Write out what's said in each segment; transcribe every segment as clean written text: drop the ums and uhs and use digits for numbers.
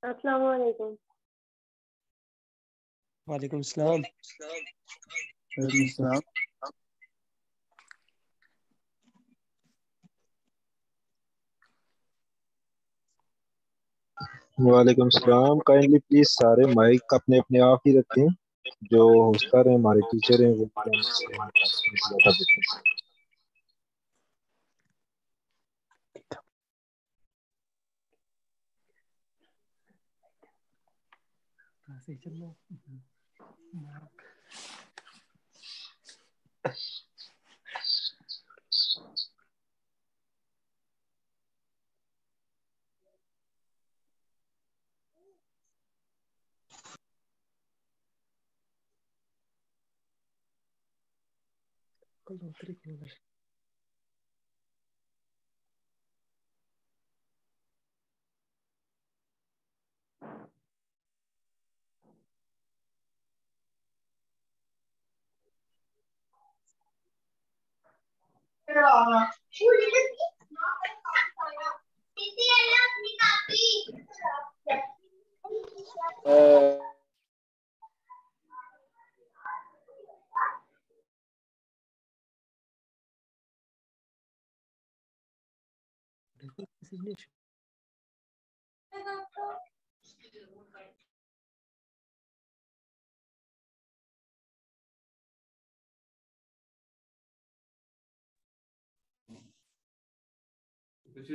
अस्सलाम वालेकुम। वालेकुम सलाम। वालेकुम सलाम। काइंडली प्लीज सारे माइक अपने अपने आप ही रखें। जो होस्टर हैं हमारे टीचर हैं वो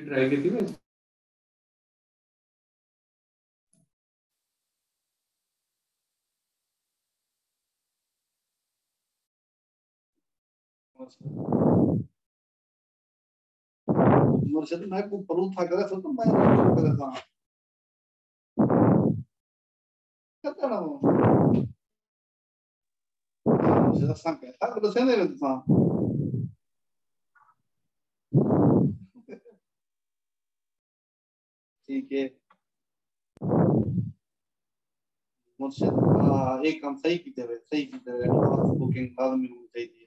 ट्राई की थी मैं। मुर्शिद मैं को परू था करे तो मैं करे था कहता ना मुर्शिद सांग कहता तो से नहीं था ठीक है मुर्शिद एक काम सही की थे बुकिंग बाद में होनी चाहिए।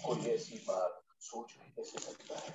कोई ऐसी बात सोच नहीं कैसे सकता है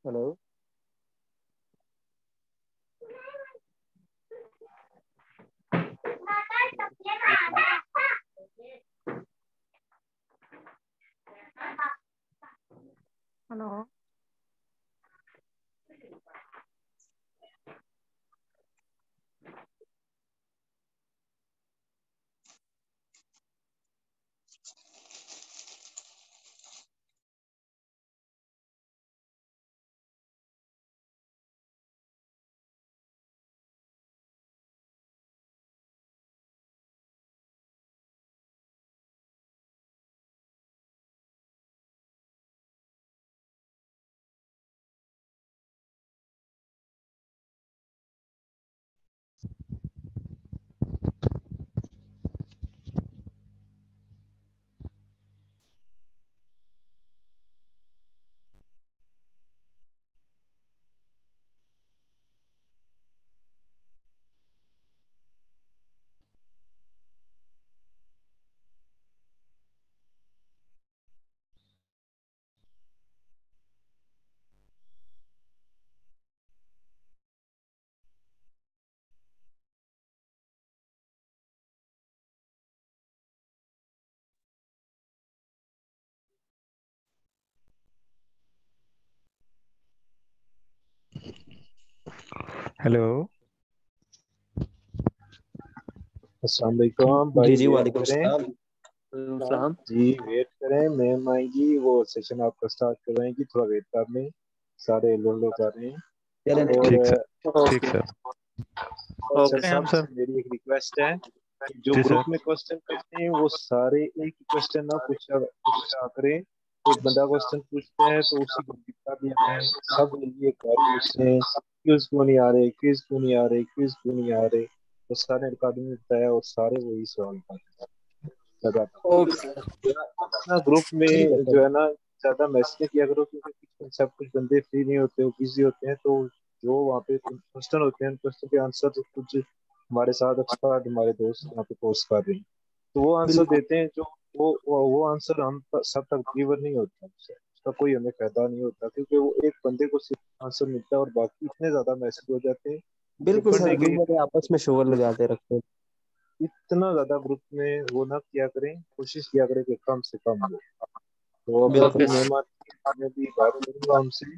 हेलो हेलो। अस्सलाम वालेकुम भाई, जी जी, वेट वालेकुम करें। सलाम। जी वेट करें, मैम आएंगी, वो सेशन आपका स्टार्ट करवाएंगी, थोड़ा वेट कर लें। सारे लोग आ रहे हैं। चलें। और ठीक सर, ठीक ओके सर। अच्छा ओके। हम साहब, सर। मेरी एक रिक्वेस्ट है कि जो जी ग्रुप सर। में क्वेश्चन करते हैं वो सारे एक ही क्वेश्चन ना पूछा करें। एक बंदा क्वेश्चन पूछता है तो उसी को दिखा दिया है, सब ये एक बार पूछते हैं क्विज क्यों नहीं आ रहे, क्विज क्यों नहीं आ रहे, क्विज क्यों नहीं आ रहे। तो सारे रिकॉर्डिंग में बताया और सारे वही सवाल ओके सर। अपना ग्रुप ठीक है में जो सर। है ना ज्यादा मैसेज किया करो, क्योंकि सब कुछ बंदे फ्री नहीं होते, वो बिजी होते हैं। तो जो वहाँ पे क्वेश्चन होते हैं, क्वेश्चन के आंसर तो कुछ हमारे साथ एक्सपर्ट हमारे दोस्त यहाँ पे पोस्ट कर रहे हैं, तो वो आंसर बिल्कुल। देते हैं। जो वो आंसर हम सब तक डिलीवर नहीं होता, उसका कोई हमें फायदा नहीं होता, क्योंकि वो एक बंदे को सिर्फ आंसर मिलता है और बाकी इतने ज्यादा मैसेज हो जाते हैं कि बिल्कुल सर, पढ़ने के ग्रुप वाले आपस में शोर लगाते रखते हैं। इतना ज्यादा ग्रुप में वो ना किया करें, कोशिश किया करें कि कम से कम हो। तो अब अभी बिल्कुल। मेहमान, मैं भी बात करूंगा उनसे।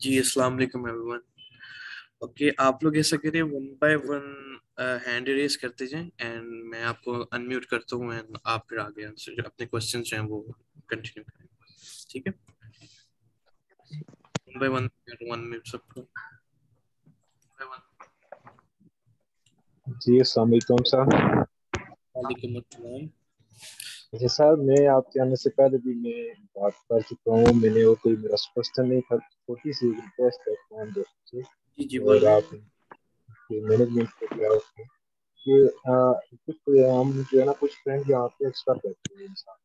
जी अस्सलाम वालेकुम एवरीवन। ओके, आप लोग ऐसा करिए, one by one hand raise करते जाएं एंड मैं आपको अनम्यूट करता हूँ एंड आप फिर आगे आंसर जो अपने क्वेश्चन जो हैं वो कंटिन्यू करें। ठीक है, one by one, one minute सबको। जी अस्सलाम वालेकुम साहब। वालेकुम अस्सलाम। अच्छा साहब, मैं आपके आने से पहले भी मैं बात कर चुका हूँ, मैंने वो कोई मेरा क्वेश्चन नहीं था, छोटी सी रिक्वेस्ट है फोन दोस्त से। जी जी और बोलिए। आप मैनेजमेंट को दिया उसमें कि कुछ हम जो है ना कुछ फ्रेंड यहाँ पे एक्स्ट्रा करते हैं इंसान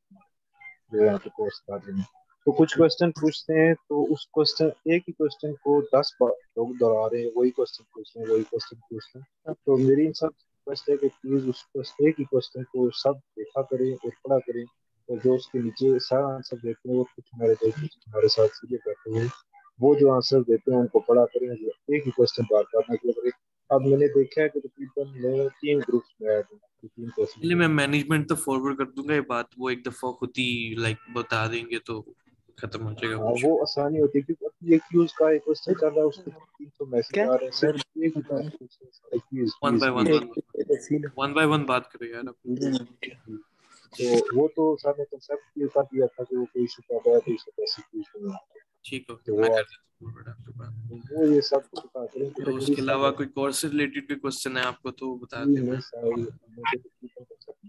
जो यहाँ पे कोर्स कर रहे हैं। तो कुछ क्वेश्चन पूछते हैं, तो उस क्वेश्चन एक ही क्वेश्चन को 10 बार लोग दोहरा रहे हैं, वही क्वेश्चन पूछ रहे हैं, वही क्वेश्चन पूछ रहे हैं। तो मेरी इन सब रिक्वेस्ट है कि प्लीज उस एक ही क्वेश्चन को सब देखा करें और पढ़ा करें, और जो उसके नीचे सारा आंसर देते हैं वो कुछ हमारे दोस्त हमारे साथ सीधे करते हैं, वो जो आंसर देते हैं उनको पढ़ा करें, एक ही क्वेश्चन बार बार ना करें। अब मैंने देखा है कि तकरीबन मैं 3 ग्रुप्स में ऐड हूँ, तो 3 क्वेश्चन चलिए, को। मैं मैनेजमेंट तो फॉरवर्ड कर दूंगा ये बात, वो एक दफा खुद ही लाइक बता देंगे तो खत्म हो जाएगा हाँ, कुछ। वो आसानी होती है, क्योंकि अब एक्यूज का एक क्वेश्चन चल रहा है, उसके 300 मैसेज क्या आ रहे हैं, सर? सिर्फ एक ही बार पूछ रहे हैं एक्यूज वन क्यूज बाय वन, क्यूज। वन बाय वन बात करें यार आप। तो वो तो सर ने कंसेप्ट ये बता दिया था कि वो कोई इशू कर रहा है तो इसे कैसे क्यूज करना है। ठीक, ओके, तो मैं वो कर आप देता हूँ forward आपके पास। वो ये सब बता करें कि तो तकलीफ उसके सब अलावा है। कोई कोर्स से रिलेटेड भी क्वेश्चन है आपको तो बता जी नहीं देना। सर, मुझे तकलीफ कंसेप्ट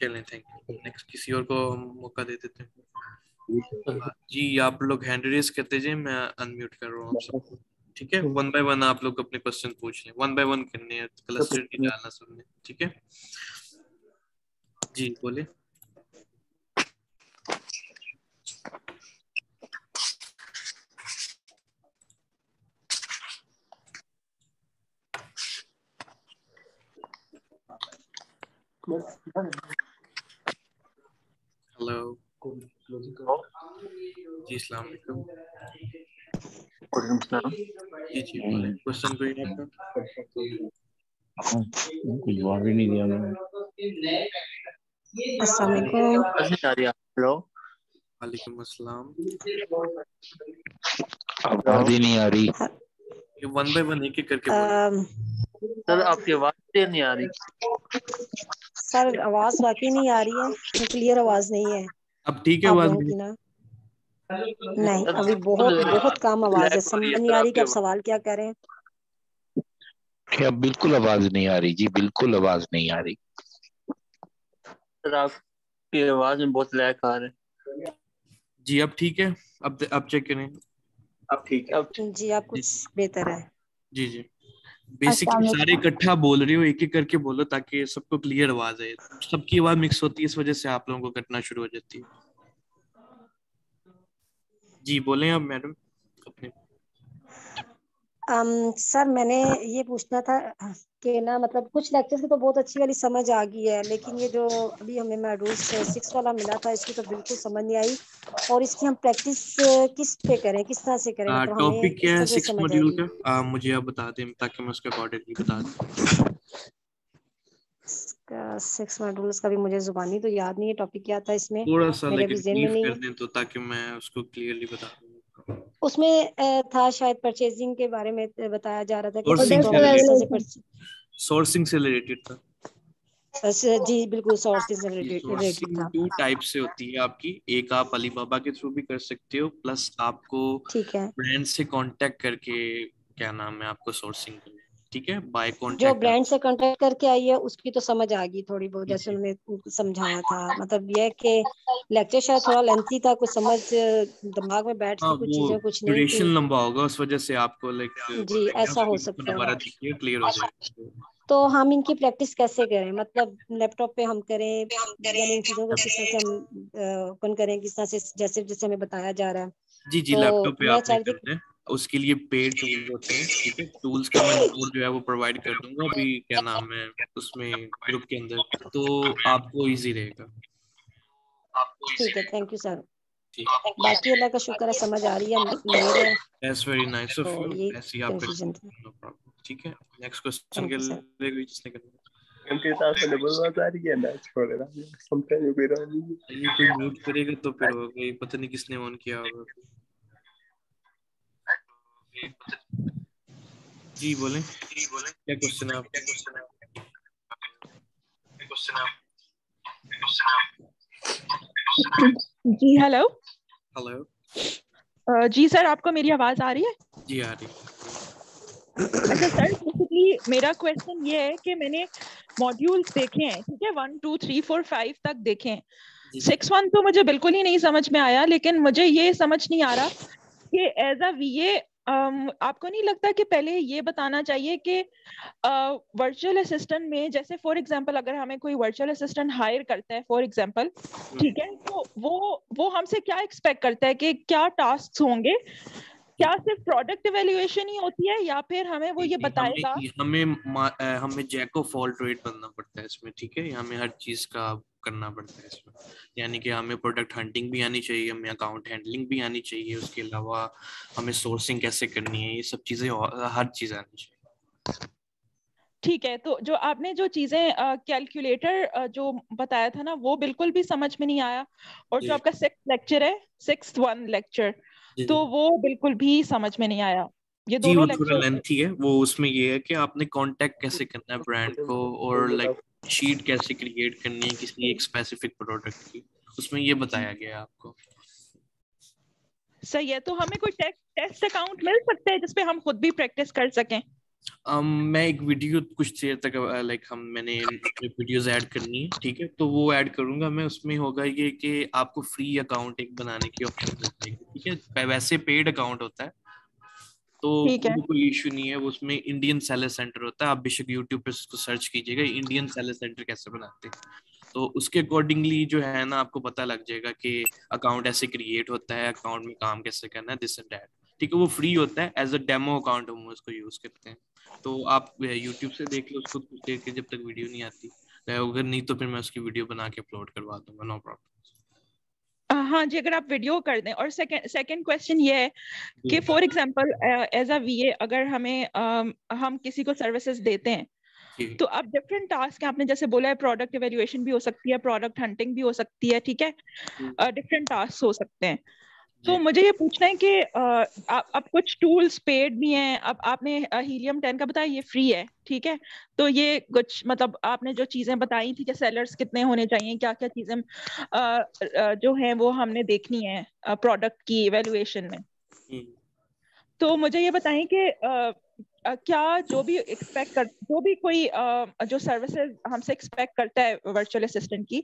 चलें, थैंक यू। नेक्स्ट किसी और को हम मौका दे देते हैं। ठीक है। जी, आप लोग हैंड रेज करते जाए, मैं अनम्यूट कर रहा हूँ आप सबको। ठीक है, वन बाय वन आप लोग अपने क्वेश्चन पूछ लें, वन बाय वन करने हैं, क्लस्टर नहीं डालना सबने। ठीक है, जी बोलिए। हेलो जी, अस्सलाम वालेकुम। जी जी बोले, क्वेश्चन कोई है आपका? कोई जवाब ही नहीं दिया मैंने। अस्सलाम वालेकुम। हेलो। वालेकुम अस्सलाम। आवाज ही नहीं आ रही। ये वन बाय वन एक एक करके बोलो। सर आपकी आवाज क्लियर नहीं आ रही। सर आवाज वाकई नहीं आ रही है, क्लियर आवाज नहीं है अब ठीक है आप आवाज लोगों मेरी? की ना। नहीं, अभी बहुत बहुत कम आवाज है, समझ नहीं आ रही कि आप सवाल क्या कह रहे हैं। क्या बिल्कुल आवाज नहीं आ रही जी, बिल्कुल आवाज नहीं आ रही। सर आपकी आवाज में बहुत लैग आ रहा है। जी अब ठीक है? अब चेक करें। अब ठीक है। जी आप कुछ बेहतर है। जी जी, बेसिकली सारे इकट्ठा बोल रही हो, एक एक करके बोलो ताकि सबको क्लियर आवाज आए। सबकी आवाज मिक्स होती है, इस वजह से आप लोगों को कटना शुरू हो जाती है। जी बोलें अब मैडम अपने। सर मैंने ये पूछना था कि ना, मतलब कुछ लेक्चर्स की तो बहुत अच्छी वाली समझ आ गई है, लेकिन ये जो अभी हमें मॉड्यूल 6 वाला मिला था इसकी तो बिल्कुल समझ नहीं आई। और इसकी हम प्रैक्टिस किस पे करें, किस तरह से करें, मतलब हमें टॉपिक क्या किस है तरह से 6 समझ मॉड्यूल आएगी। का? मुझे आप बता दें ताकि मैं उसके अकॉर्डिंगली बता दूं। 6 मॉड्यूल का भी मुझे जुबानी तो याद नहीं है, टॉपिक क्या था इसमें, थोड़ा सा मेरे भी लेकिन जेहन में ब्रीफ नहीं कर है। दें तो ताकि मैं उसको क्लियरली बता दूं। उसमें था शायद परचेजिंग के बारे में बताया जा रहा था कि सोर्सिंग तो से हमें किस तरह से रिलेटेड, सोर्सिंग से रिलेटेड था। जी बिल्कुल, सोर्सेज से ये रिलेटेड सोर्सिंग था। 2 टाइप से होती है आपकी। एक आप अलीबाबा के थ्रू भी कर सकते हो, प्लस आपको ठीक है, ब्रांड से कांटेक्ट करके, क्या नाम है, आपको सोर्सिंग करनी है। ठीक है, बाय जो कांटेक्ट। ब्रांड से कांटेक्ट करके आई है उसकी तो समझ आ गई थोड़ी बहुत, जैसे जी उन्होंने समझाया था। मतलब यह कि लेक्चर शायद थोड़ा लेंथी था, कुछ समझ दिमाग में हाँ, बैठती कुछ वो चीजें, कुछ नहीं ड्यूरेशन थी। लंबा होगा उस वजह से आपको लाइक जी बताएंगे, ऐसा हो उसको सकता दोबारा है। देखिए क्लियर हो जाएगा। तो हम इनकी प्रैक्टिस कैसे करें, मतलब लैपटॉप पे हम करें, यानी इन चीजों को किस तरह से हम ओपन करें, किस तरह से, जैसे जैसे हमें बताया जा रहा है। जी जी, तो लैपटॉप पे मैं आपने चाह रही थी। करना है। उसके लिए पेड टूल होते हैं। ठीक है, टूल्स का मैं नंबर जो है वो प्रोवाइड कर दूंगा अभी, क्या नाम है, उसमें ग्रुप के अंदर, तो आपको इजी रहेगा। ठीक है, थैंक यू सर। ठीक, बाकी अल्लाह का शुक्र है, समझ आ रही है, मेरे है। दैट्स वेरी नाइस तो ऑफ यू। ये ऐसे ही आप कर कंफ्यूजन सकते थी। हैं, नो प्रॉब्लम। ठीक है, नेक्स्ट क्वेश्चन थैंक के यू सर। लिए जिसने करना उनके साथ में बहुत सारी है ना, छोड़ रहा है समटाइम यू बी है। ये कोई म्यूट करेगा तो फिर होगा, ये पता नहीं किसने ऑन किया होगा। जी बोलें, क्या क्वेश्चन है आपका? जी हेलो। हेलो। जी सर, आपको मेरी आवाज आ रही है? जी आ रही। अच्छा सर, बेसिकली मेरा क्वेश्चन ये है कि मैंने मॉड्यूल्स देखे हैं, ठीक है, 1 2 3 4 5 तक देखे हैं। 6 1 तो मुझे बिल्कुल ही नहीं समझ में आया, लेकिन मुझे ये समझ नहीं आ रहा कि एज अ वीए आपको नहीं लगता कि पहले ये बताना चाहिए कि वर्चुअल असिस्टेंट में, जैसे फॉर एग्जांपल अगर हमें कोई वर्चुअल असिस्टेंट हायर करता है फॉर एग्जांपल, ठीक है, तो वो हमसे क्या एक्सपेक्ट करता है कि क्या टास्क होंगे? क्या सिर्फ प्रोडक्ट इवैल्यूएशन ही होती है या फिर हमें वो ये बताएगा? हमें जैक ऑफ ऑल ट्रेड बनना पड़ता है इसमें। ठीक है, हमें हर चीज का करना पड़ता है इसमें। यानी कि हमें प्रोडक्ट हंटिंग भी आनी चाहिए, हमें अकाउंट हैंडलिंग भी आनी चाहिए, उसके अलावा हमें सोर्सिंग कैसे करनी है, ये सब चीजें, हर चीज आनी चाहिए। ठीक है, तो जो आपने जो चीजें कैलकुलेटर जो बताया था ना, वो बिल्कुल भी समझ में नहीं आया। और जो आपका 6th लेक्चर है, 6th 1 लेक्चर, तो वो बिल्कुल भी समझ में नहीं आया। ये जी वो दोनों थोड़ा लेक्चर। लेंथी है। वो उसमें ये है कि आपने कांटेक्ट कैसे करना है ब्रांड को, और लाइक शीट कैसे क्रिएट करनी है किसी एक स्पेसिफिक प्रोडक्ट की, उसमें ये बताया गया है आपको। सही है, तो हमें कोई टेस्ट अकाउंट मिल सकता है जिसपे हम खुद भी प्रैक्टिस कर सकें? मैं एक वीडियो कुछ देर तक लाइक मैंने वीडियोस ऐड करनी है। ठीक है, तो वो ऐड करूंगा मैं। उसमें होगा ये कि आपको फ्री अकाउंट एक बनाने की ऑप्शन मिल जाएगी। ठीक है, वैसे पेड अकाउंट होता है तो ठीक है। वो कोई इशू नहीं है। वो उसमें इंडियन सेलर सेंटर होता है, आप बेशक यूट्यूब पे उसको सर्च कीजिएगा इंडियन सेलर सेंटर कैसे बनाते हैं, तो उसके अकॉर्डिंगली जो है ना आपको पता लग जाएगा कि अकाउंट ऐसे क्रिएट होता है, अकाउंट में काम कैसे करना है, दिस एंड दैट। ठीक है, वो फ्री होता है, एज अ डेमो अकाउंट हम उसको यूज करते हैं। तो आप यूट्यूब से देख लो उसको कुछ देर के, जब तक वीडियो नहीं आती। अगर नहीं तो फिर मैं उसकी वीडियो बना के अपलोड करवा दूंगा, नो प्रॉब्लम। हाँ जी, अगर आप वीडियो कर दें। और सेकंड क्वेश्चन ये है कि for example as a VA अगर हमें हम किसी को सर्विसेज देते हैं, तो अब डिफरेंट टास्क है, आपने जैसे बोला है प्रोडक्ट इवैल्यूएशन भी हो सकती है, प्रोडक्ट हंटिंग भी हो सकती है, ठीक है, डिफरेंट टास्क हो सकते हैं। तो मुझे ये पूछना है कि अब कुछ टूल्स पेड भी हैं। अब आपने हीलियम 10 का बताया, ये फ्री है, ठीक है। तो ये कुछ मतलब आपने जो चीजें बताई थी कि सेलर्स कितने होने चाहिए, क्या क्या चीजें जो हैं वो हमने देखनी है प्रोडक्ट की इवेल्युएशन में। तो मुझे ये बताएं कि क्या जो भी जो भी कोई जो सर्विसेज हमसे एक्सपेक्ट करता है वर्चुअल असिस्टेंट की,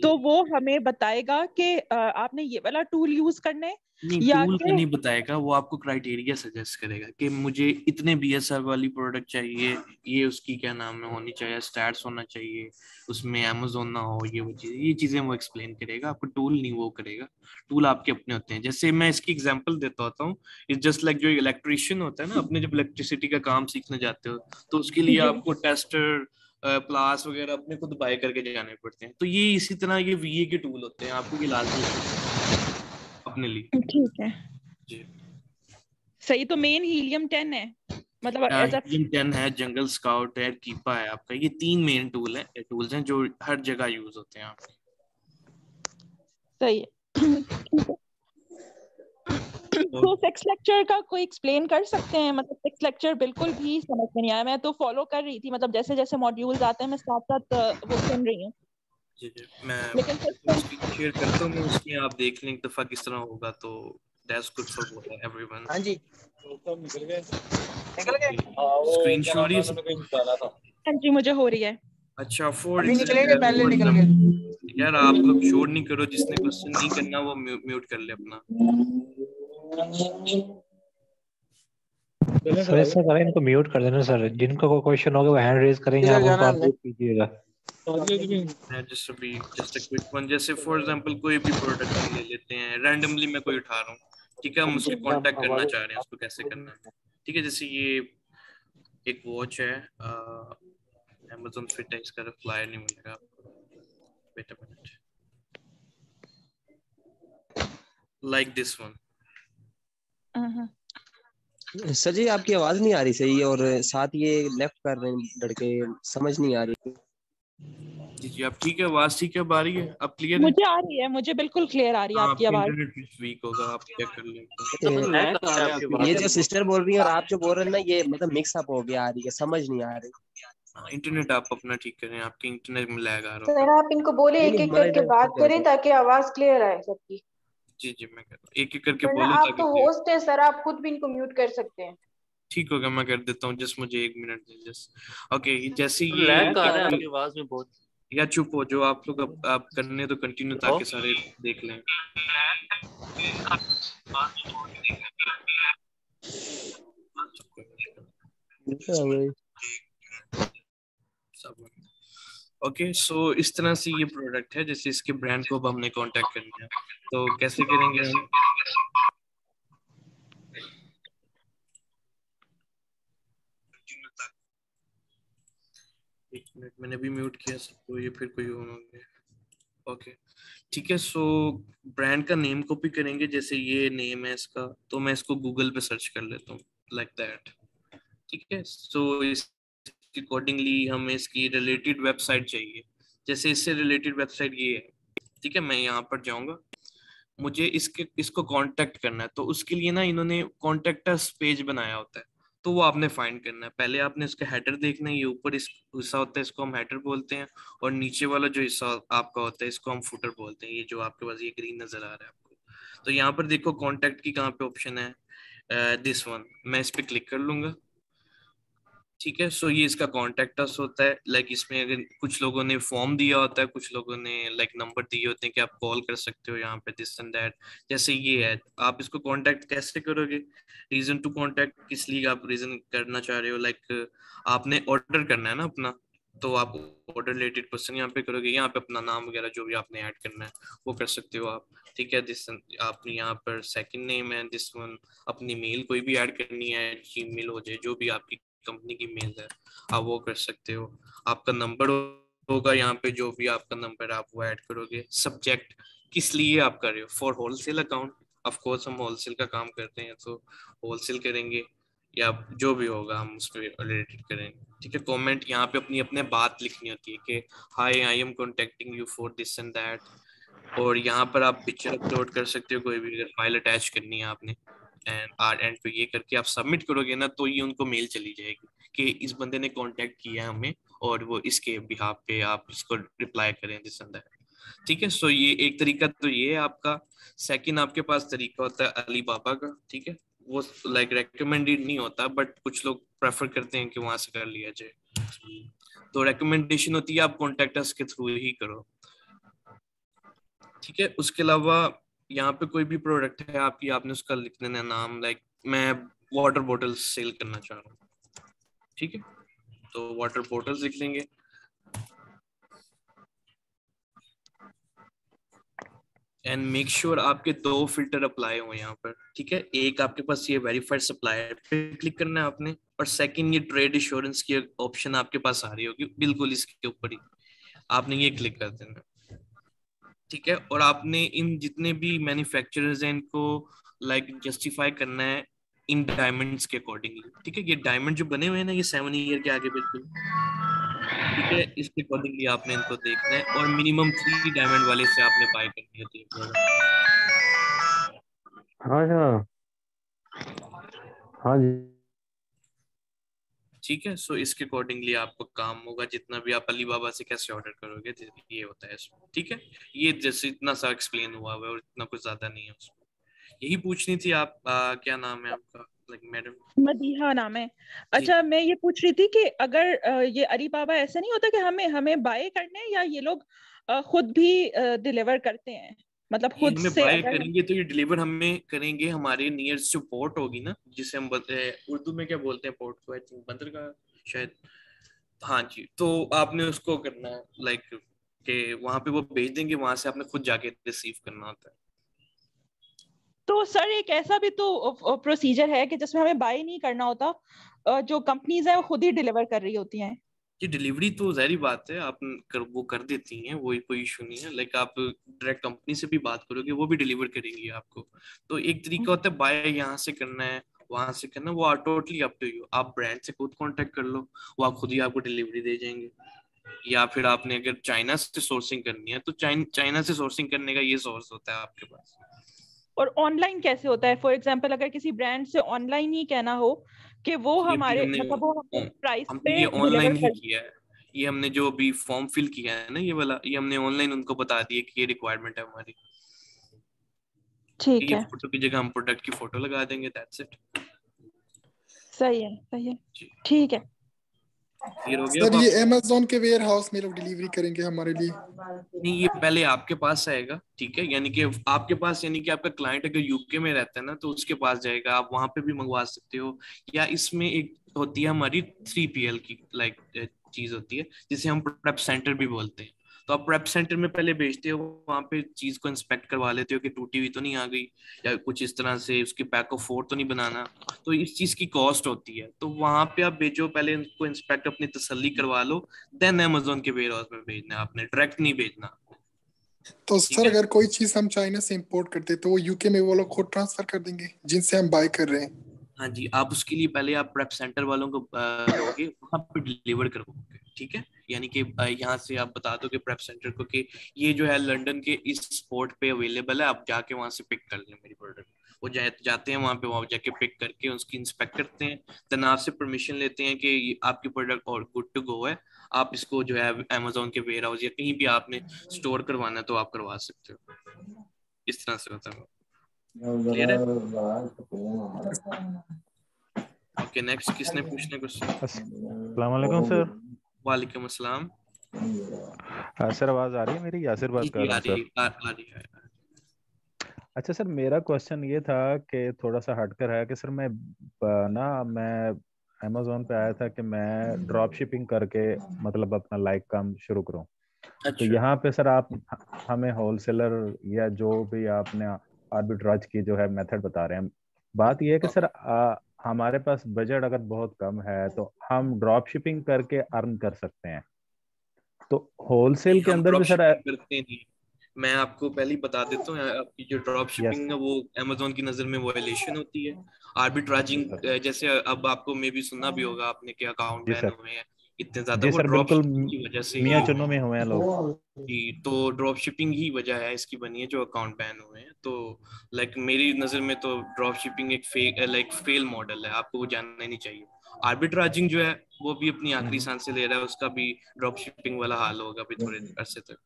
तो वो हमें बताएगा कि आपने ये वाला टूल यूज करना है, नहीं, या टूल का नहीं बताएगा, वो आपको क्राइटेरिया सजेस्ट करेगा कि मुझे इतने बीएसआर वाली प्रोडक्ट चाहिए, ये उसकी क्या नाम है होनी चाहिए, स्टैट्स होना चाहिए, उसमें अमेजोन ना हो, ये चीजें वो एक्सप्लेन करेगा आपको, टूल नहीं वो करेगा। टूल आपके अपने होते हैं। जैसे मैं इसकी एग्जांपल देता होता हूँ, इट्स जस्ट लाइक जो इलेक्ट्रिशियन होता है ना, अपने जब इलेक्ट्रिसिटी का काम सीखने जाते हो तो उसके लिए आपको टेस्टर प्लास वगैरह अपने खुद बाय करके जाने पड़ते हैं। तो ये इसी तरह ये वीए के टूल होते हैं, आपको ये लाजमी अपने लिए। ठीक है जी सही। तो मेन हीलियम 10 है, मतलब एज अ हीलियम 10 है, जंगल स्काउट है, कीपा है आपका। ये 3 मेन टूल्स हैं जो हर जगह यूज होते हैं आपके। सही है। तो सेक्स लेक्चर का कोई एक्सप्लेन कर सकते हैं? मतलब सेक्स लेक्चर बिल्कुल भी समझ में नहीं आया। मैं तो फॉलो कर रही थी, मतलब जैसे जैसे मॉड्यूल्स आते हैं मैं साथ साथ वो सुन रही हूँ। जी मैं लेकिन शेयर करता हूँ, मैं उसमें आप देख लें एक दफा किस तरह होगा, तो दैट्स गुड फॉर एवरीवन। हाँ जी निकल गए स्क्रीन शॉट ही हाँ जी मुझे हो रही है। अच्छा फॉर अभी निकलेंगे, पहले निकल गए। यार आप लोग शोर नहीं करो, जिसने क्वेश्चन नहीं करना वो म्यूट कर ले अपना। सर ऐसा करें, इनको म्यूट कर देना सर। जिनको कोई क्वेश्चन होगा वो हैंड रेज करेंगे, आप उनको अनम्यूट कीजिएगा। जस्ट अ क्विक वन, जैसे फॉर एग्जांपल कोई भी प्रोडक्ट हम ले लेते हैं, रैंडमली मैं कोई उठा रहा हूँ, ठीक है, हम उससे कांटेक्ट करना चाह रहे हैं, उसको कैसे करना है, ठीक है। जैसे ये एक वॉच है, अमेज़न फिट है, इसका फ्लायर नहीं मिलेगा आपको, wait a minute, like this one. Sir ji आपकी आवाज नहीं आ रही सही, और साथ ये लेफ्ट कर रहे हैं लड़के, समझ नहीं आ रही। जी जी आप ठीक है, आवाज ठीक है, अब आ रही है, अब क्लियर है? मुझे आ रही है, मुझे बिल्कुल क्लियर आ रही है आपकी आवाज। इंटरनेट वीक होगा, आप क्या कर लें। ये जो सिस्टर बोल रही है और आप जो बोल रहे हैं ना, ये मतलब मिक्स अप हो गया, आ रही है, समझ नहीं आ रही। इंटरनेट आप अपना ठीक करें, आपके इंटरनेट में लैग आ रहा सर होगा। आप इनको बोले एक एक करके बात करें ताकि आवाज क्लियर आए सबकी। जी जी मैं कर रहा हूँ, एक एक करके वरना बोलो आप ताकि तो होस्ट हैं सर, आप खुद भी इनको म्यूट कर सकते हैं। ठीक होगा, मैं कर देता हूँ, जस्ट मुझे 1 मिनट दे जस्ट। ओके जैसे ये लैग आ रहा है आपकी आवाज में बहुत। या चुप हो जो आप लोग, आप करने तो कंटिन्यू, ताकि सारे देख लें। ओके सो इस तरह से ये प्रोडक्ट है, जैसे इसके ब्रांड को अब हमने कांटेक्ट करना है, तो कैसे करेंगे हम? एक मिनट, मैंने भी म्यूट किया सबको, ये फिर कोई ऑन हो गया। ओके ठीक है, सो ब्रांड का नेम कॉपी करेंगे, जैसे ये नेम है इसका, तो मैं इसको गूगल पे सर्च कर लेता हूँ लाइक दैट, ठीक है। सो इस अकॉर्डिंगली हमें इसकी रिलेटेड वेबसाइट चाहिए, जैसे इससे रिलेटेड वेबसाइट ये है, ठीक है। मैं यहाँ पर जाऊँगा, मुझे इसको कांटेक्ट करना है, तो उसके लिए ना इन्होंने कांटेक्ट अस पेज बनाया होता है, तो वो आपने फाइंड करना है। पहले आपने इसका हेडर देखना है, ये ऊपर इस हिस्सा होता है, इसको हम हेडर बोलते हैं, और नीचे वाला जो हिस्सा आपका होता है इसको हम फुटर बोलते हैं। ये जो आपके पास ये ग्रीन नजर आ रहा है आपको, तो यहाँ पर देखो कांटेक्ट की कहाँ पे ऑप्शन है, दिस वन, मैं इस पे क्लिक कर लूंगा, ठीक है। सो ये इसका कॉन्टेक्ट अस होता है, लाइक इसमें अगर कुछ लोगों ने फॉर्म दिया होता है, कुछ लोगों ने लाइक नंबर दिए होते हैं कि आप कॉल कर सकते हो यहाँ पे, दिस एंड दैट। जैसे ये है, आप इसको कांटेक्ट कैसे करोगे, रीजन टू कांटेक्ट, किस लिए आप रीजन करना चाह रहे हो, लाइक आपने ऑर्डर करना है ना अपना, तो आप ऑर्डर रिलेटेड क्वेश्चन यहाँ पे करोगे, यहाँ पे अपना नाम वगैरह जो भी आपने ऐड करना है वो कर सकते हो आप, ठीक है। दिस आपने यहाँ पर सेकंड नेम है, दिस वन, अपनी मेल कोई भी ऐड करनी है, जीमेल हो जाए, जो भी आपकी कंपनी की मेल है आप वो कर सकते हो। आपका नंबर होगा यहाँ पे, जो भी आपका नंबर आप वो ऐड करोगे। सब्जेक्ट किस लिए आप कर रहे हो, for wholesale account, of course हम होलसेल का काम करते हैं तो होलसेल करेंगे, या जो भी होगा हम उस पर रिलेटेड करेंगे, ठीक है। कमेंट यहाँ पे अपनी अपने बात लिखनी होती है कि hi I am contacting you for this and that, और यहाँ पर आप पिक्चर अपलोड कर सकते हो, कोई भी अगर फाइल अटैच करनी है आपने, एंड पे ये करके आप सबमिट करोगे ना तो ये उनको मेल चली जाएगी कि इस बंदे ने कांटेक्ट किया है हमें और वो इसके बिहाफ पे आप इसको रिप्लाई करें दिस एंड दैट। ठीक है, सो ये एक तरीका तो ये है आपका। सेकंड आपके पास तरीका होता है अली बाबा का। ठीक है, वो लाइक रेकमेंडेड नहीं होता बट कुछ लोग प्रेफर करते हैं कि वहां से कर लिया जाए। तो रेकमेंडेशन होती है आप कॉन्टेक्ट अस के थ्रू ही करो। ठीक है, उसके अलावा यहाँ पे कोई भी प्रोडक्ट है आपकी, आपने उसका लिख देना नाम, लाइक मैं वाटर बॉटल सेल करना चाह रहा हूँ। ठीक है, तो वाटर बॉटल्स लिख लेंगे। एंड मेक श्योर आपके 2 फिल्टर अप्लाई हो यहाँ पर। ठीक है, एक आपके पास ये वेरीफाइड सप्लायर पे क्लिक करना है आपने, और सेकंड ये ट्रेड इंश्योरेंस की ऑप्शन आपके पास आ रही होगी बिल्कुल इसके ऊपर ही, आपने ये क्लिक कर देना। ठीक है, और आपने इन जितने भी मैन्युफैक्चरर्स हैं इनको लाइक जस्टिफाई करना है इन डायमंड्स के अकॉर्डिंगली। ठीक है, ये डायमंड जो बने हुए हैं ना ये 7 ईयर के आगे बिल्कुल, ठीक है, इसके अकॉर्डिंगली आपने इनको देखना है, और मिनिमम 3 डायमंड वाले से आपने बाय करनी होती है। हाँ हाँ जी। ठीक है, सो इसके अकॉर्डिंगली आपको काम होगा, जितना भी आप अली बाबा से कैसे ऑर्डर करोगे ये होता है इसमें। ठीक है, ये जैसे इतना सा एक्सप्लेन हुआ है और इतना कुछ ज्यादा नहीं है उसमें। यही पूछनी थी आप क्या नाम है आपका? लाइक मैडम मदीहा नाम है। अच्छा, मैं ये पूछ रही थी कि अगर ये अली बाबा ऐसा नहीं होता कि हमें बाय करने, या ये लोग खुद भी डिलीवर करते हैं, मतलब खुद से बाय करेंगे तो ये डिलीवर हमें करेंगे हमारे नियरेस्ट जो पोर्ट होगी ना, जिसे हम उर्दू में क्या बोलते हैं पोर्ट को, आई थिंक बंदरगाह शायद। हाँ जी, तो आपने उसको करना है लाइक कि वहां पे वो भेज देंगे, वहां से आपने खुद जाके रिसीव करना होता है। तो सर एक ऐसा भी तो प्रोसीजर है कि जिसमें हमें बाय नहीं करना होता, जो कंपनीज है वो खुद ही डिलीवर कर रही होती हैं? ये डिलीवरी तो ज़ाहिर बात है आप वो कर देती हैं, वो कोई इशू नहीं है। लाइक आप डायरेक्ट कंपनी से भी बात करोगे वो भी डिलीवर करेंगी आपको। तो एक तरीका होता है बाय यहाँ से करना है वहां से करना, वो टोटली अप टू यू। आप ब्रांड से खुद कांटेक्ट कर लो, वो आप खुद ही आपको डिलीवरी दे जाएंगे। या फिर आपने अगर चाइना से सोर्सिंग करनी है तो चाइना से सोर्सिंग करने का ये सोर्स होता है आपके पास। और ऑनलाइन कैसे होता है? फॉर एग्जांपल अगर किसी ब्रांड से ऑनलाइन ही कहना हो कि वो हमारे मतलब वो हमने प्राइस पे ये ऑनलाइन ही किया है। ये हमने जो अभी फॉर्म फिल किया है ना ये वाला, ये हमने ऑनलाइन उनको बता दिया कि ये रिक्वायरमेंट है हमारी। ठीक है, फोटो की जगह हम प्रोडक्ट की फोटो लगा देंगे, दैट्स इट। सही है, ठीक है। सर ये अमेज़न के वेयर हाउस में लोग डिलीवरी करेंगे हमारे लिए? नहीं, ये पहले आपके पास आएगा। ठीक है, यानी कि आपके पास, यानी कि आपका क्लाइंट अगर यूके में रहता है ना तो उसके पास जाएगा, आप वहां पे भी मंगवा सकते हो। या इसमें एक होती है हमारी 3PL की लाइक चीज होती है जिसे हम प्रेप सेंटर भी बोलते हैं। तो आप प्रेप सेंटर में पहले भेजते हो, वहां पे चीज को इंस्पेक्ट करवा लेते हो कि टूटी हुई तो नहीं आ गई या कुछ इस तरह से उसकी पैक ऑफ 4 तो नहीं बनाना। तो इस चीज की कॉस्ट होती है, तो वहां पे आप भेजो, पहले उनको इंस्पेक्ट अपनी तसल्ली करवा लो, देन अमेज़न के वेयर हाउस में भेजना है आपने, डायरेक्ट नहीं भेजना। तो सर अगर कोई चीज हम चाइना से इंपोर्ट करते तो वो यूके में वो लोग खुद ट्रांसफर कर देंगे जिनसे हम बाय कर रहे हैं? हाँ जी, आप उसके लिए पहले आप प्रेप सेंटर वालों को लोगे, वहां पे डिलीवर करवाओगे। ठीक है, यानी कि यहाँ से आप बता दो कि प्रेप सेंटर को कि ये जो है लंदन के इस पोर्ट पे अवेलेबल है, आप जाके वहां से पिक कर लें मेरी प्रोडक्ट। वो जाते हैं वहां जाके पिक करके उसकी इंस्पेक्ट करते हैं, देन आपसे परमिशन लेते हैं कि आपकी प्रोडक्ट और गुड टू गो है, आप इसको जो है अमेज़न के वेयर हाउस या कहीं भी आपने स्टोर करवाना है तो आप करवा सकते हो। इस तरह से होता है। क्लियर है? ओके, नेक्स्ट किसने पूछने क्वेश्चन? अस्सलाम वालेकुम सर। वालेकुम अस्सलाम। सर आवाज आ रही है मेरी? यासिर बात कर रहा हूँ सर। आ रही है। अच्छा सर, मेरा क्वेश्चन ये था कि थोड़ा सा हटकर है कि सर मैं अमेज़न पे आया था कि मैं ड्रॉप शिपिंग करके मतलब अपना लाइक काम शुरू करूँ। अच्छा। तो यहाँ पे सर आप हमें होलसेलर या जो भी आपने आर्बिट्राज की जो है मेथड बता रहे हैं, बात यह है कि सर हमारे पास बजट अगर बहुत कम है तो हम ड्रॉप शिपिंग करके अर्न कर सकते हैं। तो होलसेल के अंदर भी सर करते नहीं। मैं आपको पहले ही बता देता हूँ, आपकी जो ड्रॉप शिपिंग है वो अमेज़न की नजर में वायलेशन होती है। आर्बिट्राजिंग जैसे अब आपको मे भी सुनना भी होगा आपने कि अकाउंट बैन हुए हैं इतने ज्यादा, जी वो सर ड्रॉप बिल्कुल, शिपिंग की वजह से मियाँ ही चुन्नू में हुए हैं लोग जी। तो ड्रॉप शिपिंग ही वजह है इसकी बनी है जो अकाउंट बैन हुए हैं। तो लाइक मेरी नजर में तो ड्रॉप शिपिंग एक फेल मॉडल है, आपको वो जानना ही नहीं चाहिए। आर्बिट्राजिंग जो है वो भी अपनी आखिरी सांसें ले रहा है, उसका भी ड्रॉप शिपिंग वाला हाल होगा अभी थोड़े अरसे तक।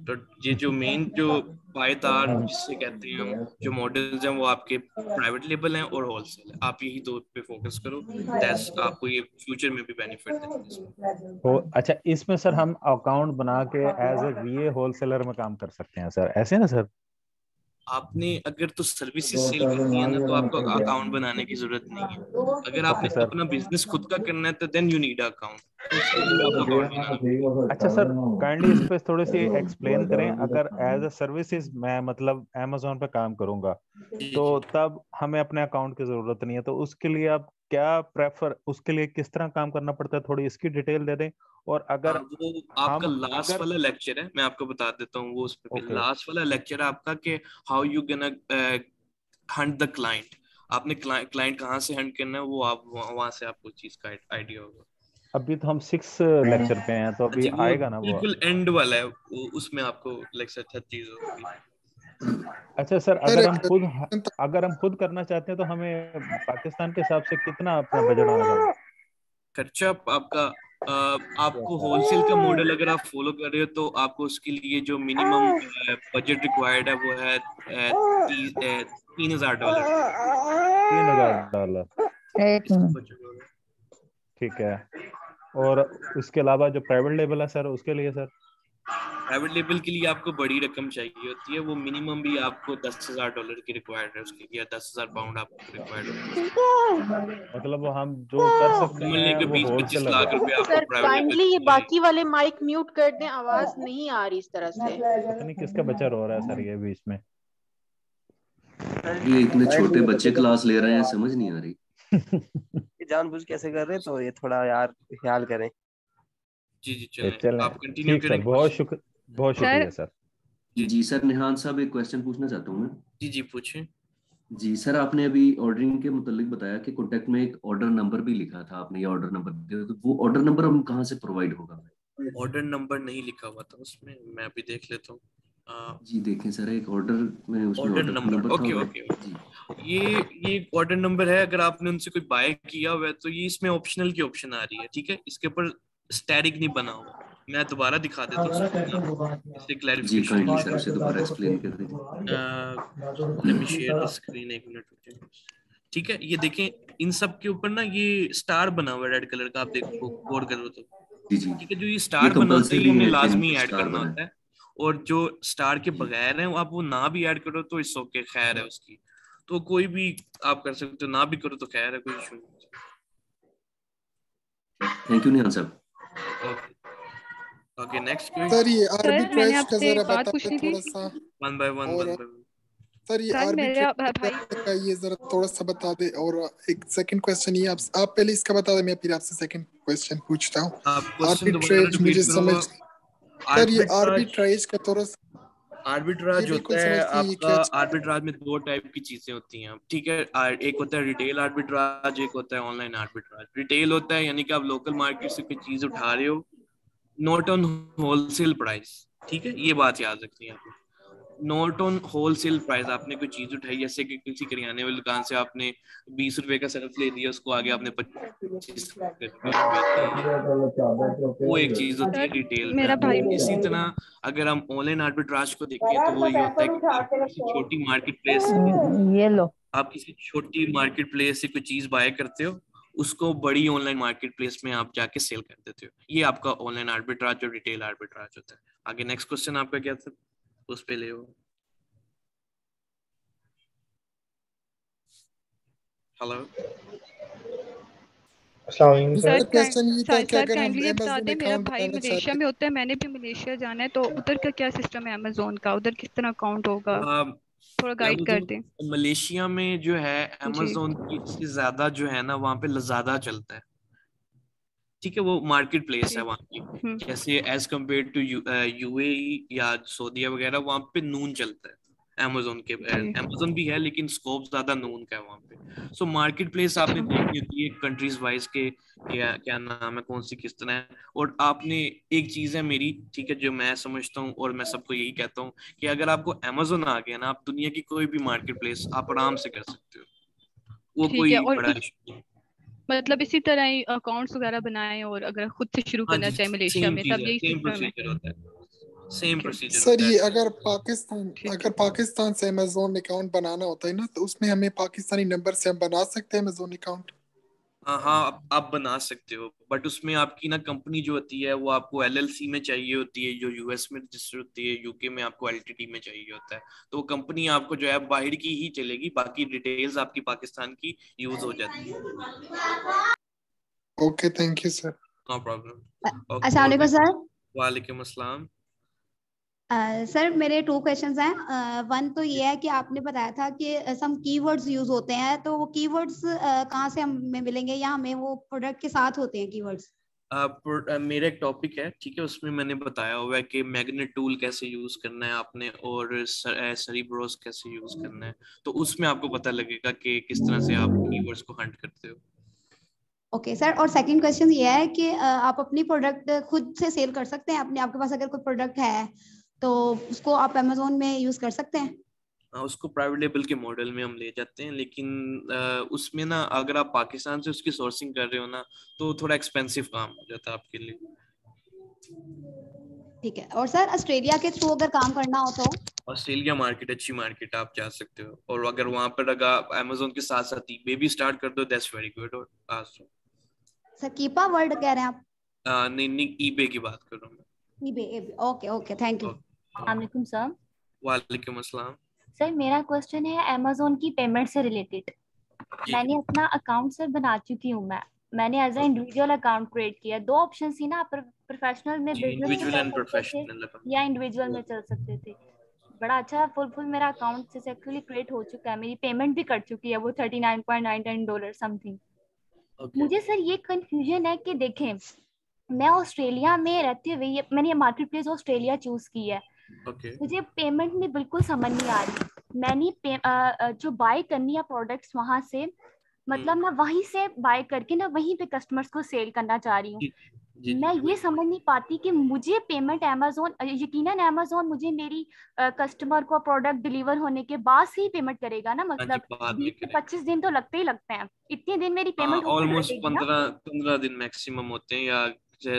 तो ये जो मेन जो पायदार जिससे कहते हैं हम जो मॉडल्स हैं वो आपके प्राइवेट लेबल हैं और होलसेल है। आप यही दो पे फोकस करो, दैट्स आपको ये फ्यूचर में भी बेनिफिट देंगे इसमें। तो अच्छा, इसमें सर हम अकाउंट बना के एज ए वीए होलसेलर में काम कर सकते हैं सर, ऐसे ना सर? आपने अगर तो सर्विसेज सेल करनी है ना तो आपको अकाउंट बनाने की जरूरत नहीं है। अगर आपने ओके सर। अपना बिजनेस खुद का करना है तो देन यू नीड अकाउंट, उसके लिए आपको अकाउंट बनाना पड़ेगा। अच्छा सर, काइंडली इस पे थोड़ी सी एक्सप्लेन करें। अगर एज अ सर्विसेज मैं मतलब अमेजोन पे काम करूंगा तो तब हमें अपने अकाउंट की जरूरत नहीं है, तो उसके लिए आप क्या प्रेफर, उसके लिए किस तरह काम करना पड़ता है, थोड़ी इसकी डिटेल दे दें। और अगर वो आपका लास्ट वाला लेक्चर है, मैं आपको बता देता हूँ वो, उस पे लास्ट वाला लेक्चर है आपका कि how you gonna Hunt the client. आपने क्लाइंट कहाँ से हंट करना है वो आप वहां से आपको चीज का आइडिया होगा। अभी तो हम 6 लेक्चर पे हैं, तो अभी जी वो आएगा ना वो? बिल्कुल एंड वाला है वो, उसमें आपको लेक्चर 36 होगी। अच्छा सर, अगर हम खुद करना चाहते हैं तो हमें पाकिस्तान के हिसाब से कितना अपना बजट होना चाहिए? खर्चा आपका आपको होलसेल का मॉडल अगर आप फॉलो कर रहे हो तो आपको उसके लिए जो मिनिमम बजट रिक्वायर्ड है वो है $3,000। $3,000 ठीक है। और उसके अलावा जो प्राइवेट लेवल है सर, उसके लिए सर? प्राइवेट लेवल के लिए आपको बड़ी रकम चाहिए होती है, वो मिनिमम भी आपको $10,000 की रिक्वायर्ड है उसके लिए, 10,000 पाउंड आपको रिक्वायर्ड है। मतलब हम जो कर सकते हैं वो 20-25 लाख रुपए आपको सर प्राइवेट काइंडली ये बाकी वाले माइक म्यूट कर दें, आवाज नहीं आ रही इस तरह से। पता नहीं किसका बच्चा रो रहा है सर ये बीच में। ये इतने छोटे बच्चे क्लास ले रहे हैं, समझ नहीं आ रही। जानबूझ कैसे कर रहे हैं, तो ये थोड़ा यार ख्याल करें। जी चलें, आप कंटिन्यू ठीक करें। सर, बहुत शुक्रिया सर। जी सर, निहान साहब एक क्वेश्चन पूछना चाहता हूँ मैं। जी पूछें। जी सर, आपने अभी ऑर्डरिंग के मुतालिक बताया कि कॉन्टेक्ट में एक ऑर्डर नंबर भी लिखा था आपने, ये ऑर्डर नंबर दिया, तो वो ऑर्डर नंबर हम कहाँ से प्रोवाइड होगा? ऑर्डर नंबर नहीं लिखा हुआ था उसमें, मैं अभी देख लेता हूँ। जी देखें सर, एक ऑर्डर में उसमें ऑर्डर नंबर ओके ये ऑर्डर नंबर है। अगर आपने उनसे कोई बाय किया हुआ है तो ये इसमें ऑप्शनल की ऑप्शन आ रही है, ठीक है। इसके ऊपर स्टैटिक नहीं बना हुआ, मैं दोबारा दिखा देता हूँ इससे क्लैरिफिकेशन। जी सर, उसे दोबारा एक्सप्लेन कर दीजिए। Let me share the screen, एक मिनट। ठीक है, ये देखें इन सब के ऊपर ना ये स्टार बना हुआ है रेड कलर का, आप देखो गौर करो तो ठीक है। जो ये स्टार बना होता है ये हमें लाजमी ऐड करना होता है, और जो स्टार के बगैर है आप वो ना भी ऐड करो तो इट्स ओके, खैर है उसकी। तो कोई भी आप कर सकते हो, ना भी करो तो खैर है, कोई इशू नहीं। थैंक यू निहान साहब। ओके नेक्स्ट सर ये आर्बिट्रेज का जरा बता दे थोड़ा सा। One by one. सर ये आर्बिट्रेज का ये जरा थोड़ा सा बता दे। और एक सेकंड क्वेश्चन ये आप पहले इसका बता दे, मैं फिर आपसे सेकंड क्वेश्चन पूछता हूँ। आर्बिट्रेज मुझे समझ सर, ये आर्बिट्रेज का थोड़ा आर्बिट्राज होता है आपका। आर्बिट्राज में दो टाइप की चीजें होती हैं, ठीक है। एक होता है रिटेल आर्बिट्राज, एक होता है ऑनलाइन आर्बिट्राज। रिटेल होता है यानी कि आप लोकल मार्केट से कोई चीज उठा रहे हो, नॉट ऑन होलसेल प्राइस, ठीक है। ये बात याद रखनी है आपको, नॉट ऑन होलसेल प्राइस। आपने कोई चीज उठाई, जैसे कि किसी किराने वाली दुकान से आपने 20 रुपए का सर्फ ले दिया, उसको आगे आपने 25 वो एक चीज होती है रिटेल में। इसी तरह अगर हम ऑनलाइन आर्बिट्राज को देखें तो वो ये होता है कि आप किसी छोटी मार्केट प्लेस से कोई चीज बाय करते हो, उसको बड़ी ऑनलाइन मार्केट प्लेस में आप जाके सेल कर देते हो। ये आपका ऑनलाइन आर्बिट्राज और रिटेल आर्बिट्राज होता है। आगे नेक्स्ट क्वेश्चन आपका क्या था, उस पे ले हो। हेलो सर, क्वेश्चन ये था कि अगर हम ये बता दें, मेरा भाई बनाना मलेशिया में होता है, मैंने भी मलेशिया जाना है, तो उधर का क्या सिस्टम है अमेज़न का, उधर किस तरह अकाउंट होगा, थोड़ा गाइड कर दें। मलेशिया में जो है अमेज़न की से ज्यादा जो है ना वहाँ पे लज़ादा चलता है, ठीक है। वो मार्केट प्लेस है वहाँ की, जैसे एज कम्पेयर टू यूएई या सऊदीया वगैरह, वहाँ पे नून चलता है। Amazon के Amazon भी है लेकिन स्कोप ज्यादा नोन का है वहाँ पे। सो मार्केट प्लेस आपने देखनी होती है कंट्रीज वाइज के क्या नाम है, कौन सी किस तरह है। और आपने एक चीज है मेरी, ठीक है, जो मैं समझता हूँ और मैं सबको यही कहता हूँ कि अगर आपको Amazon आ गया ना, आप दुनिया की कोई भी मार्केट प्लेस आप आराम से कर सकते हो, वो कोई बड़ा इशू नहीं। मतलब इसी तरह ही अकाउंट्स वगैरह बनाएं और अगर खुद से शुरू करना चाहे मलेशिया में तब यही सिस्टम है। सेम प्रोसीजर सर ये अगर पाकिस्तान से अमेज़न अकाउंट बनाना होता है ना, तो उसमें हमें पाकिस्तानी नंबर से हम बना सकते हैं अमेज़न अकाउंट? हाँ आप बना सकते हो, बट उसमें आपकी ना कंपनी जो होती है वो आपको LLC में चाहिए होती है, जो US में रजिस्टर होती है, UK में आपको LTD में चाहिए होता है। तो वो कंपनी आपको जो है बाहर की ही चलेगी, बाकी डिटेल्स आपकी पाकिस्तान की यूज हो जाती है। Okay, thank you sir. No problem. अस्सलाम वालेकुम सर। वालेकुम अस्सलाम। सर मेरे 2 क्वेश्चंस हैं। वन तो ये है कि आपने बताया था कि सम कीवर्ड्स यूज होते हैं, तो वो कीवर्ड्स कहाँ से हमें मिलेंगे या हमें वो प्रोडक्ट के साथ होते हैं कीवर्ड्स? मेरा एक टॉपिक है, ठीक है, उसमें मैंने बताया हुआ है कि मैग्नेट टूल कैसे यूज करना है आपने और सेरिब्रोस कैसे यूज करना है, तो उसमें आपको पता लगेगा कि किस तरह से आप कीवर्ड्स को हंट करते हो। ओके सर, और सेकंड क्वेश्चन ये है कि आप अपनी प्रोडक्ट खुद से सेल कर सकते हैं अपने, आपके पास अगर कोई प्रोडक्ट है तो उसको आप Amazon में यूज कर सकते हैं? उसको प्राइवेट लेबल के मॉडल में हम ले जाते हैं, लेकिन उसमें ना अगर आप पाकिस्तान से उसकी सोर्सिंग कर रहे हो ना तो थोड़ा एक्सपेंसिव काम हो जाता है आपके लिए। ठीक है। और सर ऑस्ट्रेलिया के थ्रू अगर काम करना हो तो? ऑस्ट्रेलिया मार्केट अच्छी मार्केट, आप जा सकते हो, और अगर वहां पर अगर Amazon के साथ साथ eBay भी स्टार्ट कर दो दैट्स वेरी गुड। और सर कीपा वर्ड कह रहे हैं आप? नहीं eBay की बात कर रहा हूँ मैं। eBay। Okay thank you. वालेकुम सर। वालेकुम अस्सलाम। सर मेरा क्वेश्चन है Amazon की पेमेंट से रिलेटेड। मैंने अपना अकाउंट सर बना चुकी हूँ, मैंने as a individual account create किया। 2 ऑप्शन थी ना, प्रोफेशनल में बिजनेस या इंडिविजुअल में चल सकते थे। बड़ा अच्छा फुल मेरा अकाउंट सक्सेसफुली क्रिएट हो चुका है, मेरी पेमेंट भी कट चुकी है, वो $39.99 समथिंग। मुझे सर ये कंफ्यूजन है कि देखें मैं ऑस्ट्रेलिया में रहते हुए मैंने मार्केट प्लेस ऑस्ट्रेलिया चूज की है। मुझे पेमेंट में बिल्कुल समझ नहीं आ रही। मैंने जो बाय करनी है प्रोडक्ट्स वहां से, मतलब मैं वहीं से बाय करके ना वहीं पे कस्टमर्स को सेल करना चाह रही हूँ। मैं ये समझ नहीं पाती कि मुझे पेमेंट Amazon, यकीनन Amazon मुझे मेरी कस्टमर को प्रोडक्ट डिलीवर होने के बाद से ही पेमेंट करेगा ना, मतलब 20 से 25 दिन तो लगते ही लगते हैं। इतने दिन मेरी पेमेंट ऑलमोस्ट 15 दिन मैक्सिमम होते हैं, या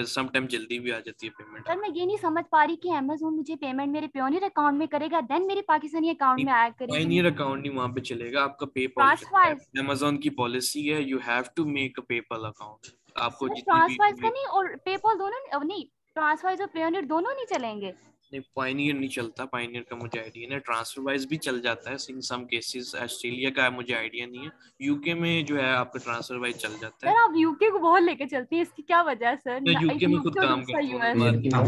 सम टाइम जल्दी भी आ जाती है पेमेंट। सर मैं ये नहीं समझ पा रही कि Amazon मुझे पेमेंट मेरे पायोनियर अकाउंट में करेगा देन मेरे पाकिस्तानी अकाउंट में आया करेगा। पायोनियर अकाउंट नहीं वहां पे चलेगा, आपका पेपल। Amazon की पॉलिसी है you have to make a PayPal account. आपको ट्रांसफर का नहीं और पेपल दोनों नहीं, ट्रांसफर और पायोनियर दोनों नहीं चलेंगे? नहीं पायोनियर नहीं चलता, पायोनियर का मुझे आइडिया नहीं। ट्रांसफर वाइज भी चल जाता है इन सम केसेस, ऑस्ट्रेलिया का मुझे आइडिया नहीं है। यूके में जो है आपका ट्रांसफर वाइज चल जाता है। सर आप यूके को बहुत लेके चलती है, इसकी क्या वजह है सर? मैं यूके में खुद काम करता हूँ,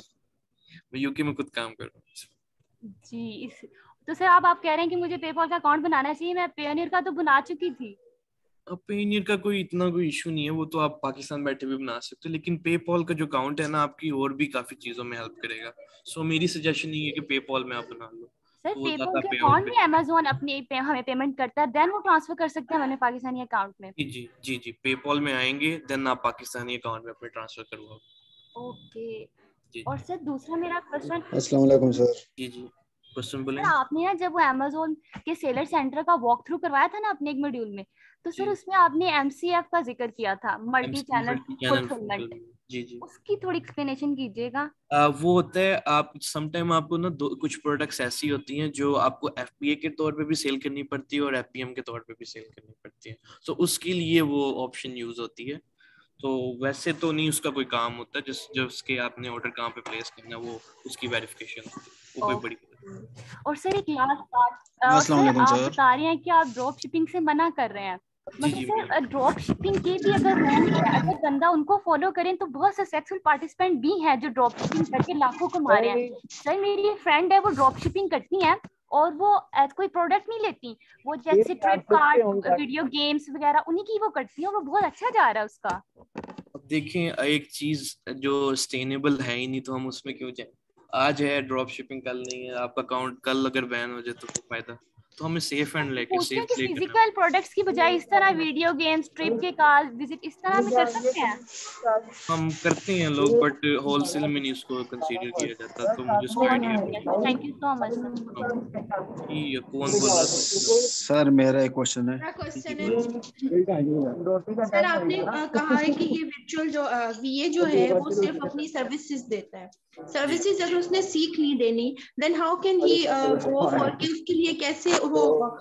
मैं यूके में खुद काम कर रहा हूँ जी। तो सर आप कह रहे हैं कि मुझे पेपल का अकाउंट बनाना चाहिए, मैं पायोनियर का तो बना चुकी थी। पायोनियर का इतना कोई इशू नहीं है, वो तो आप पाकिस्तान बैठे भी बना सकते हो, लेकिन पेपॉल का जो अकाउंट है ना आपकी और भी काफी चीजों में हेल्प करेगा। सो मेरी सजेशन ये है कि पेपॉल में आप बना लो। सर पेपॉल के अकाउंट में Amazon अपने हमें पेमेंट करता है, देन वो ट्रांसफर कर सकते हैं हमारे पाकिस्तानी अकाउंट में? जी पेपॉल में आएंगे देन आप पाकिस्तानी अकाउंट में अपने ट्रांसफर करवाओ। ओके। और सर दूसरा मेरा क्वेश्चन। अस्सलाम वालेकुम सर। जी क्वेश्चन बोलें। आपने ना जब वो Amazon के सेलर सेंटर का वॉक थ्रू करवाया था ना अपने एक मॉड्यूल में, तो सर उसमें आपने MCF का जिक्र किया था, मल्टी चैनल फुलफिलमेंट। जी उसकी थोड़ी एक्सप्लेनेशन कीजिएगा। वो होता है आप समटाइम आपको ना कुछ प्रोडक्ट्स ऐसी होती हैं जो आपको FBA के तौर पे भी सेल करनी पड़ती है और FBM के तौर पे भी सेल करनी पड़ती है। सो उसके लिए वो ऑप्शन यूज होती है। तो वैसे तो नहीं उसका कोई काम होता है, जिसके आपने ऑर्डर कहाँ पे प्लेस करना है वो उसकी वेरिफिकेशन वो कोई बड़ी। और सर एक लास्ट बात, सर आप बता रहे हैं कि आप ड्रॉप शिपिंग से मना कर रहे हैं, मतलब सर ड्रॉप शिपिंग के भी अगर अगर बंदा उनको फॉलो करें तो बहुत से सक्सेसफुल पार्टिसिपेंट भी हैं जो ड्रॉप शिपिंग करके लाखों कमा रहे हैं। सर मेरी एक फ्रेंड है वो ड्रॉप शिपिंग करती हैं और वो कोई प्रोडक्ट नहीं लेती, वो जैसे फ्लिपकार्ट, वीडियो गेम्स वगैरह उन्हीं की वो करती है और वो बहुत अच्छा जा रहा है उसका। देखें एक चीज जो सस्टेनेबल है ही नहीं तो हम उसमें क्यों जाए। आज है ड्रॉप शिपिंग, कल नहीं है। आपका अकाउंट कल अगर बैन हो जाए तो फिर फायदा। तो हमें सेफ एंड लेके सेफ प्ले करना। फिजिकल प्रोडक्ट्स की बजाय इस तरह वीडियो गेम्स, ट्रिप के कॉल, विजिट इस तरह में कर सकते हैं। हम करते हैं लोग, बट होलसेल में नहीं उसको कंसीडर किया जाता। तो मुझे उसका आइडिया नहीं। Thank you so much sir. ये कौन बोल रहा था? सर मेरा एक क्वेश्चन है। सर आपने कहा है कि ये वर्चुअल जो वीए जो है वो सिर्फ अपनी सर्विसेज देता है। सर्विसेज अगर उसने सीख ली देनी, then how can he go for कि उसके लिए कैसे वो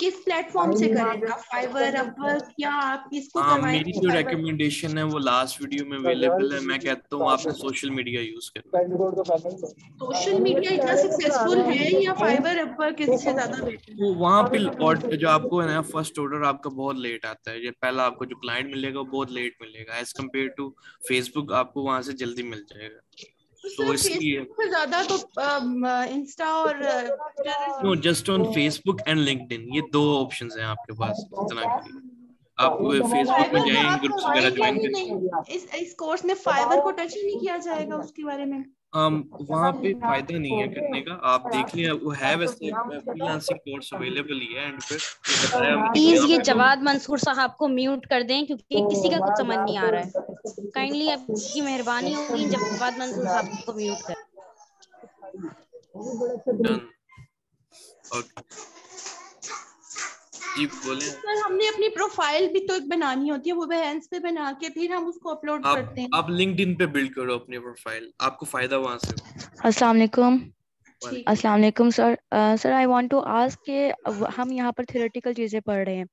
किस प्लेटफॉर्म से करेगा? फाइवर, अपवर्क या आप किसको करवाएंगे? मेरी जो रेकमेंडेशन है वो लास्ट वीडियो में अवेलेबल है। मैं कहता हूँ आपने सोशल मीडिया यूज करना। सोशल मीडिया इतना सक्सेसफुल है या फाइवर, अपवर्क इससे ज्यादा बेटर? वो वहाँ पे जो आपको है ना फर्स्ट ऑर्डर आपका बहुत लेट आता है। ये पहला आपको जो क्लाइंट मिलेगा वो बहुत लेट मिलेगा एज कम्पेयर टू फेसबुक। आपको वहाँ से जल्दी मिल जाएगा। तो इसलिए ज्यादा तो इंस्टा और no, just on Facebook and LinkedIn, ये दो ऑप्शंस हैं आपके पास इतना के लिए। आप फेसबुक में जाएंगे, ग्रुप्स वगैरह ज्वाइन करेंगे। इस कोर्स में फाइवर को टच ही नहीं किया जाएगा उसके बारे में? वहाँ पे फायदा नहीं है करने का। आप देख लिया वो है वैसे फ्रीलांसिंग कोर्स अवेलेबल ही है। एंड पे प्लीज ये जवाद मंसूर साहब को म्यूट कर दें क्योंकि किसी का कुछ समझ नहीं आ रहा है। काइंडली आपकी मेहरबानी होगी जवाद मंसूर साहब को म्यूट कर। जी बोले सर, हमने अपनी प्रोफाइल भी तो एक बनानी होती है, वो behance पे बना के फिर हम उसको अपलोड करते हैं। आप लिंक्डइन पे बिल्ड करो अपनी प्रोफाइल, आपको फायदा वहां से। अस्सलाम वालेकुम sir. Sir I want to ask के हम यहाँ पर थ्योरेटिकल चीजें पढ़ रहे हैं।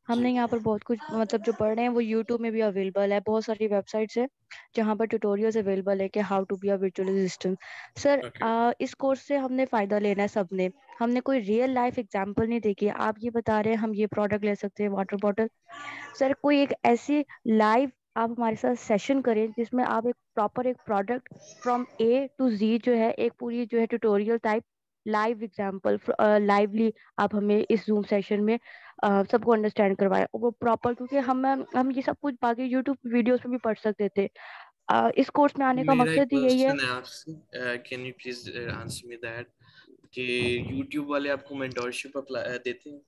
हमने यहाँ पर बहुत कुछ मतलब जो पढ़ रहे हैं वो यूट्यूब में भी अवेलेबल है। बहुत सारी वेबसाइट्स है जहाँ पर ट्यूटोरियल्स अवेलेबल है कि how to be a virtual assistant. Sir इस कोर्स से हमने फायदा लेना है सबने। हमने कोई रियल लाइफ एग्जांपल नहीं देखी। आप ये बता रहे हैं हम ये प्रोडक्ट ले सकते हैं वाटर बॉटल। सर कोई एक ऐसी लाइव आप हमारे साथ सेशन करें जिसमें आप एक प्रॉपर एक प्रोडक्ट फ्रॉम ए टू जी जो है एक पूरी जो है tutorial type live example lively आप हमें इस जूम सेशन में सबको अंडरस्टैंड करवाए वो प्रॉपर। क्योंकि हम ये सब कुछ बाकी यूट्यूब वीडियोस में भी पढ़ सकते थे। इस कोर्स में आने का मकसद ही यही है। Can you please answer me that कि यूट्यूब वाले आपको मेंटोरशिप देते हैं?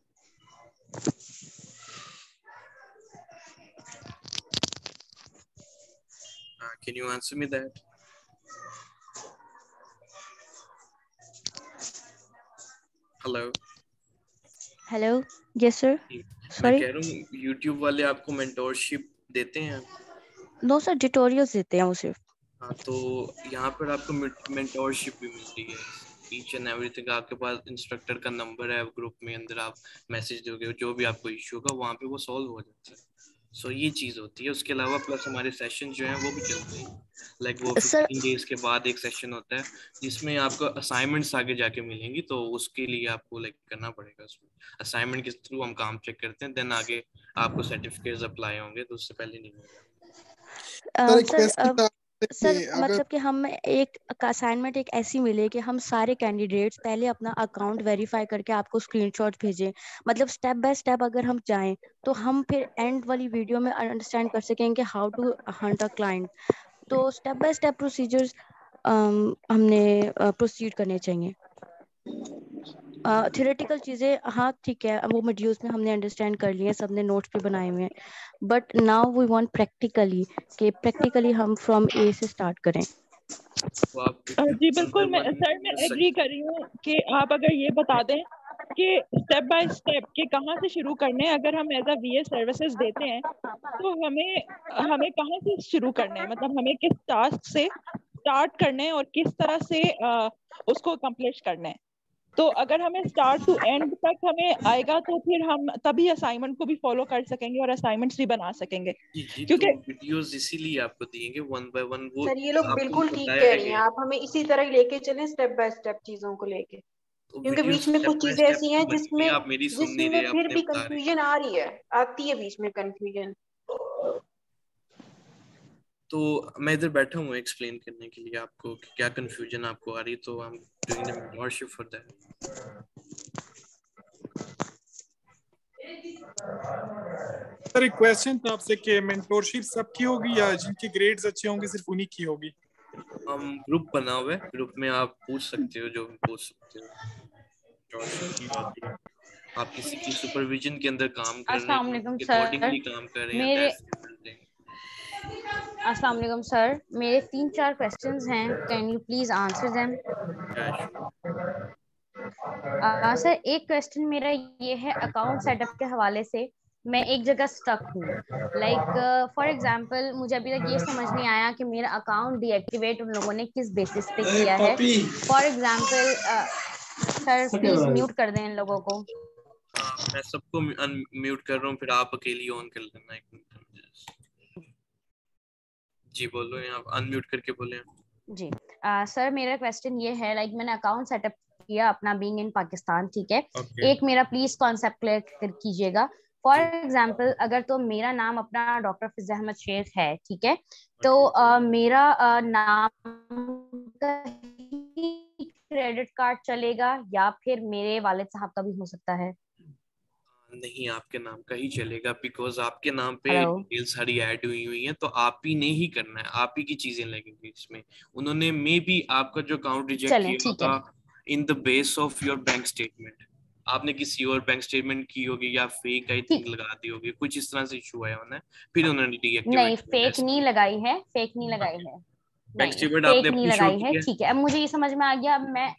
Can you answer me that? Hello yes sir. मैं कह रहा हूँ YouTube वाले आपको मेंटोरशिप देते हैं? नो सर, ट्यूटोरियल्स देते हैं वो सिर्फ। हाँ, तो यहाँ पर आपको मेंटोरशिप भी मिलती है। ईच एंड एवरीथिंग आपके पास इंस्ट्रक्टर का नंबर है, ग्रुप में अंदर आप मैसेज दोगे, जो भी आपको इश्यू होगा वहाँ पे वो सॉल्व हो जाता है। सो ये चीज होती है। उसके अलावा प्लस हमारे सेशन जो हैं वो भी चलते हैं। लाइक वो 15 डेज के बाद एक सेशन होता है जिसमें आपको असाइनमेंट्स आगे जाके मिलेंगी। तो उसके लिए आपको लाइक करना पड़ेगा। उसमें असाइनमेंट के थ्रू हम काम चेक करते हैं, देन आगे आपको सर्टिफिकेट्स अप्लाई होंगे। तो उससे पहले नहीं होगा। सर मतलब कि हम एक असाइनमेंट एक ऐसी मिले कि हम सारे कैंडिडेट्स पहले अपना अकाउंट वेरीफाई करके आपको स्क्रीनशॉट भेजें। मतलब स्टेप बाय स्टेप अगर हम जाएं तो हम फिर एंड वाली वीडियो में अंडरस्टैंड कर सकेंगे how to hunt a client. तो स्टेप बाय स्टेप प्रोसीजर्स हमने प्रोसीड करने चाहिए। थ्योरेटिकल चीजें हाँ ठीक है वो मॉड्यूल्स में हमने अंडरस्टैंड कर लिए, सबने नोट्स भी बनाए हुए हैं, but now we want practically हम फ्रॉम ए से स्टार्ट करें। जी बिल्कुल मैं एग्री कर रही हूँ कि आप अगर ये बता दें कि स्टेप बाय स्टेप के कहाँ से शुरू करने हैं। अगर हम एज अ वीए सर्विसेज देते हैं तो हमें कहाँ से शुरू करना है, मतलब हमें किस टास्क से स्टार्ट करना है और किस तरह से उसको कंप्लीट करना है। तो अगर हमें स्टार्ट टू एंड तक हमें आएगा तो फिर हम तभी असाइनमेंट को भी फॉलो कर सकेंगे और असाइनमेंट्स भी बना सकेंगे। क्योंकि वीडियोस इसीलिए आपको दिएंगे वन बाय वन। वो सर ये लोग बिल्कुल ठीक कह रही हैं, आप हमें इसी तरह लेके चलें स्टेप बाय स्टेप चीजों को लेके। क्योंकि बीच में कुछ चीजें ऐसी हैं जिसमें फिर भी कंफ्यूजन आ रही है, आती है बीच में कंफ्यूजन। तो मैं इधर बैठा हूँ एक्सप्लेन करने के लिए आपको कि क्या कंफ्यूजन आपको आ रही है। तो हम doing the mentorship for that. Sir एक क्वेश्चन था आपसे कि मेंटोरशिप सबकी होगी या जिनके ग्रेड्स अच्छे होंगे सिर्फ उन्हीं की होगी? हम ग्रुप बना हुआ है, ग्रुप में आप पूछ सकते हो जो भी पूछ सकते हो। आप किसी की सुपरविजन के अंदर काम कर रहे अस्सलाम हैं, वालेकुम अकॉर्डिंगली सर, काम कर रहे हैं, मेरे that's अस्सलाम वालेकुम सर, मेरे 3-4 क्वेश्चंस हैं, can you please answer them? Sir एक क्वेश्चन मेरा ये है अकाउंट सेटअप के हवाले से, मैं एक जगह स्टक हूँ। लाइक फॉर एग्जांपल मुझे अभी तक ये समझ नहीं आया कि मेरा अकाउंट डीएक्टिवेट उन लोगों ने किस बेसिस पे किया है। For example sir please mute कर दें इन लोगों को। मैं सबको अनम्यूट कर रहा हूँ, फिर आप अकेली ऑन कर लेना। एक मिनट जी बोलो, आप अनम्यूट करके बोले। जी सर मेरा क्वेश्चन ये है, लाइक मैंने अकाउंट सेटअप किया अपना बीइंग इन पाकिस्तान, ठीक है। एक मेरा प्लीज कॉन्सेप्ट क्लियर कीजिएगा। फॉर एग्जाम्पल अगर तो मेरा नाम अपना डॉक्टर फिज़ अहमद शेख है, ठीक है, तो मेरा नाम का क्रेडिट कार्ड चलेगा या फिर मेरे वालिद साहब का भी हो सकता है? नहीं, आपके नाम का ही चलेगा, बिकॉज आपके नाम पे डिटेल सारी ऐड हुई है, तो आप ही ने ही करना है, आप ही की चीजें लगेंगी इसमें। उन्होंने मे बी आपका जो अकाउंट रिजेक्ट किया होगा in the base of your bank statement, आपने किसी और बैंक स्टेटमेंट की होगी या फेक आई थिंक लगा दी होगी, कुछ इस तरह से इशू आया होना है, फिर उन्होंने डीएक्टिवेट। नहीं फेक नहीं लगाई है, फेक नहीं लगाई है, बैंक स्टेटमेंट आपने अपनी लगाई है, ठीक है। अब मुझे ये समझ में आ गया। मैं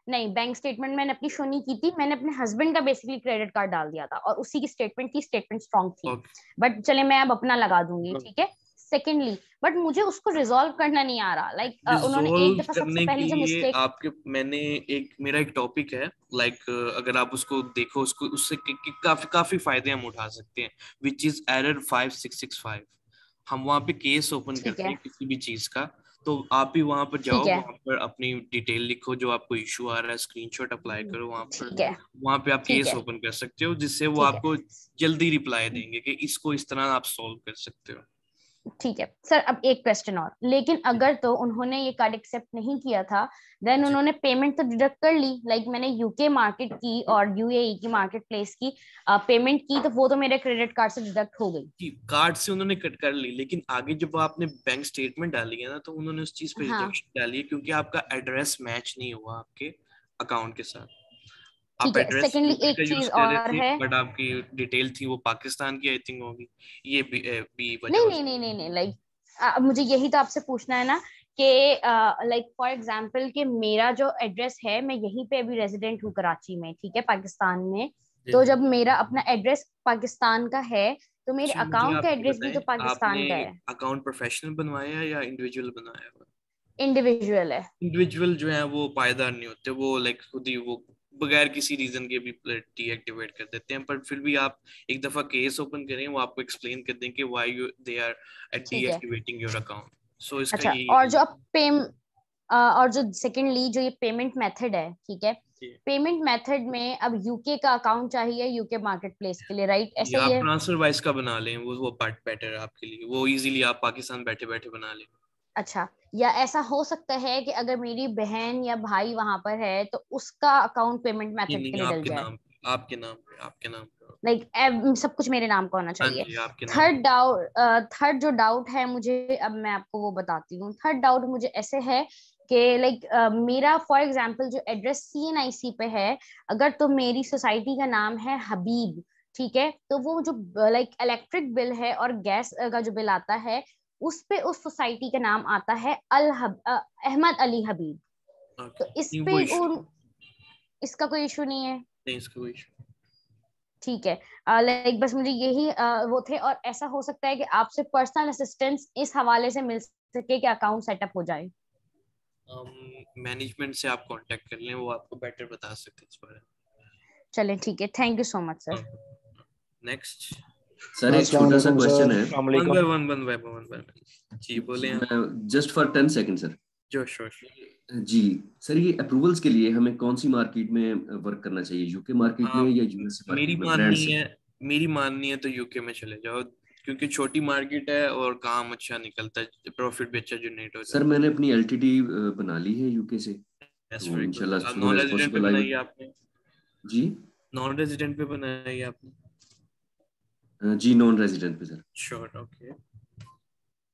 नहीं, बैंक स्टेटमेंट मैंने अपनी शो नहीं की थी, मैंने अपने हस्बैंड का बेसिकली क्रेडिट कार्ड डाल दिया था और उसी की स्टेटमेंट थी, स्टेटमेंट स्ट्रॉन्ग थी, बट चले मैं अब अपना लगा दूंगी, ठीक है। सेकेंडली बट मुझे उसको रिजॉल्व करना नहीं आ रहा, लाइक उन्होंने एक दफा सबसे पहले जो मिस्टेक आपके मैंने मेरा एक टॉपिक है, लाइक अगर आप उसको देखो, उसको उससे काफी फायदे हम उठा सकते हैं, विच इज एरर 5665। हम वहाँ पे केस ओपन करते हैं किसी भी चीज का, तो आप भी वहां पर जाओ, वहां पर अपनी डिटेल लिखो, जो आपको इशू आ रहा है स्क्रीनशॉट अप्लाई करो वहां पे आप केस ओपन कर सकते हो, जिससे वो आपको जल्दी रिप्लाई देंगे कि इसको इस तरह आप सॉल्व कर सकते हो। ठीक है सर, अब एक क्वेश्चन और, लेकिन अगर तो उन्होंने ये कार्ड एक्सेप्ट नहीं किया था, देन उन्होंने पेमेंट तो डिडक्ट कर ली, लाइक मैंने यूके मार्केट की और यूएई की मार्केट प्लेस की पेमेंट की, तो वो तो मेरे क्रेडिट कार्ड से डिडक्ट हो गई। कार्ड से उन्होंने कट कर ली, लेकिन आगे जब आपने बैंक स्टेटमेंट डाली है ना, तो उन्होंने उस चीज पे रिजेक्शन डाली है, क्योंकि आपका एड्रेस मैच नहीं हुआ आपके अकाउंट के साथ। आप एड्रेस एक चीज और है, बट आपकी डिटेल थी वो पाकिस्तान की आई थिंक होगी, ये भी वजह नहीं लाइक मुझे यही तो आपसे पूछना है ना कि लाइक फॉर एग्जांपल कि मेरा जो एड्रेस है, मैं यहीं पे अभी रेजिडेंट हूँ कराची में, ठीक है, पाकिस्तान में, तो जब मेरा अपना एड्रेस पाकिस्तान का है तो मेरे अकाउंट का एड्रेस भी तो पाकिस्तान का है। अकाउंट प्रोफेशनल बनवाया है या इंडिविजुअल बनाया है? इंडिविजुअल है। इंडिविजुअल जो है वो पायदार नहीं होते, वो लाइक खुद ही वो बगैर किसी रीजन के भी डीएक्टिवेट कर देते हैं, पर फिर भी आप एक दफा केस ओपन करें, वो आपको एक्सप्लेन कर दें कि why you they are deactivating your account. So इसका और जो सेकेंडली जो ये पेमेंट मेथड है, ठीक है, पेमेंट मेथड में अब यूके का अकाउंट चाहिए यूके मार्केट प्लेस के लिए, राइट? ऐसे ही है। ट्रांसफर वाइज का बना लें, वो पार्ट बेटर है आपके लिए, वो इजीली आप पाकिस्तान बैठे बैठे बना लें। अच्छा, या ऐसा हो सकता है कि अगर मेरी बहन या भाई वहां पर है तो उसका अकाउंट पेमेंट मेथड के लिए डल जाए? आपके नाम लाइक सब कुछ मेरे नाम का होना चाहिए। थर्ड जो डाउट है मुझे, अब मैं आपको वो बताती हूँ। थर्ड डाउट मुझे ऐसे है कि लाइक मेरा फॉर एग्जांपल जो एड्रेस CNIC पे है, अगर तो मेरी सोसाइटी का नाम है हबीब, ठीक है, तो वो जो लाइक इलेक्ट्रिक बिल है और गैस का जो बिल आता है, उस पे उस सोसाइटी का नाम आता है अहमद अली हबीब। तो इस पे इसका कोई इशू नहीं है? नहीं, इसका कोई इशू। ठीक है, लाइक बस मुझे यही वो थे, और ऐसा हो सकता है कि आपसे पर्सनल असिस्टेंस इस हवाले से मिल सके कि अकाउंट सेटअप हो जाए। मैनेजमेंट से आप कांटेक्ट कर लें, वो आपको बेटर बता सकते हैं इस बारे में। चलें, ठीक है, thank you so much sir. Next sir एक छोटा सा क्वेश्चन है, वन जी बोले, जस्ट फॉर 10 सेकंड सर। जो श्योर जी सर, ये अप्रूवल्स के लिए हमें कौन सी मार्केट में वर्क करना चाहिए, यूके मार्केट में या यूएस मार्केट? मेरी माननी है तो यूके में चले जाओ, क्योंकि छोटी मार्केट है और काम अच्छा निकलता है, प्रॉफिट भी अच्छा जनरेट होता है। सर मैंने अपनी LTD बना ली है यूके से, इंशाल्लाह नॉन रेजिडेंट पे बनाई है आपने? जी नॉन रेजिडेंट पे बनाई है आपने? जी नॉन रेजिडेंट पे सर। Sure, okay.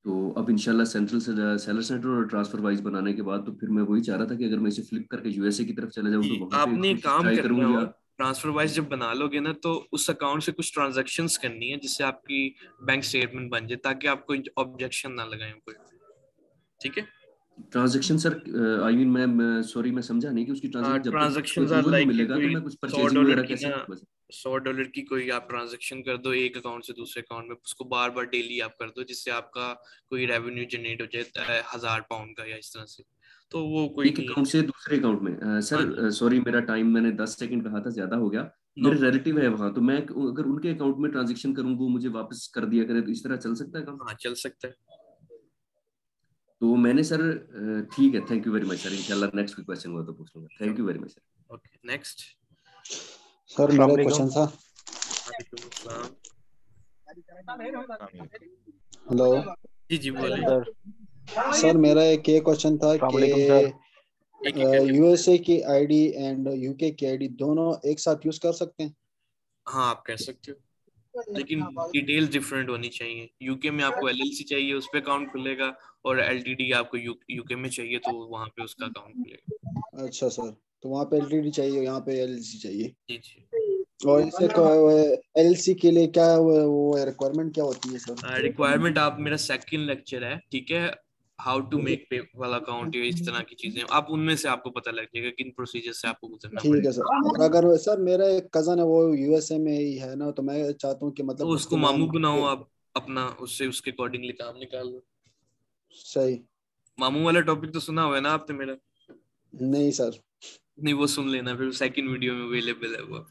तो अब इंशाल्लाह सेंट्रल सेलर सेंटर और ट्रांसफर वाइज बनाने के बाद तो फिर मैं वही चाह रहा था कि अगर मैं इसे फ्लिप करके यूएसए की तरफ चला जाऊँ तो वहां पे आपने काम ट्राई करना करूँ हो या ट्रांसफर वाइज जब बना लोगे ना तो उस अकाउंट से कुछ ट्रांजैक्शंस करनी है जिससे आपकी बैंक स्टेटमेंट बन जाए ताकि आपको ऑब्जेक्शन ना लगाए कोई। ठीक है ट्रांजैक्शन सर आई मीन मैं सॉरी मैं समझा नहीं कि उसकी ट्रांजैक्शन जब तक ट्रांजैक्शंस आर अप्रूवल नहीं लाइक मिलेगा तो कोई मैं कुछ $100 परचेजिंग वगैरह की कैसे ना कर $100 की कोई आप ट्रांजैक्शन कर दो एक अकाउंट से दूसरे अकाउंट में उसको बार बार डेली आप कर दो जिससे आपका कोई रेवेन्यू जनरेट हो जाए 1000 पाउंड का या इस तरह से तो वो कोई एक नहीं अकाउंट से दूसरे अकाउंट में सर सॉरी मेरा टाइम मैंने 10 सेकंड कहा था ज्यादा हो गया मेरे रिलेटिव है वहां तो मैं अगर उनके अकाउंट में ट्रांजैक्शन करूं वो मुझे वापस कर दिया करे तो इस तरह चल सकता है काम? हाँ चल सकता है। तो मैंने सर ठीक है thank you very much sir इंशाल्लाह नेक्स्ट कोई क्वेश्चन हुआ तो पूछ लूंगा thank you very much sir. Okay next sir मेरा क्वेश्चन था। हेलो जी जी बोलिए सर मेरा एक ये क्वेश्चन था कि यूएसए की आईडी एंड यूके की आईडी दोनों एक साथ यूज कर सकते हैं? हाँ आप कह सकते हो लेकिन डिटेल्स डिफरेंट होनी चाहिए। यूके में आपको एलएलसी चाहिए उस पे अकाउंट खुलेगा और एलटीडी आपको यूके में चाहिए तो वहाँ पे उसका अकाउंट खुलेगा। अच्छा सर तो वहाँ पे एलटीडी चाहिए यहाँ पे एलएलसी चाहिए। जी जी और इसे एलएलसी के लिए क्या वो रिक्वायरमेंट क्या होती है सर? रिक्वायरमेंट आप मेरा सेकंड लेक्चर है ठीक है how to make PayPal account या इस तरह की चीजें आप उनमें से आपको पता लग जाएगा किन प्रोसीजर से आपको गुजरना ठीक है सर। और अगर सर मेरा एक कजन है वो यूएसए में ही है ना तो मैं चाहता हूँ कि मतलब तो उसको मामू बनाओ आप अपना उससे उसके अकॉर्डिंगली काम निकाल लो। सही मामू वाला टॉपिक तो सुना हुआ है ना आपने मेरा? नहीं सर नहीं वो सुन लेना फिर सेकंड वीडियो में अवेलेबल है वो।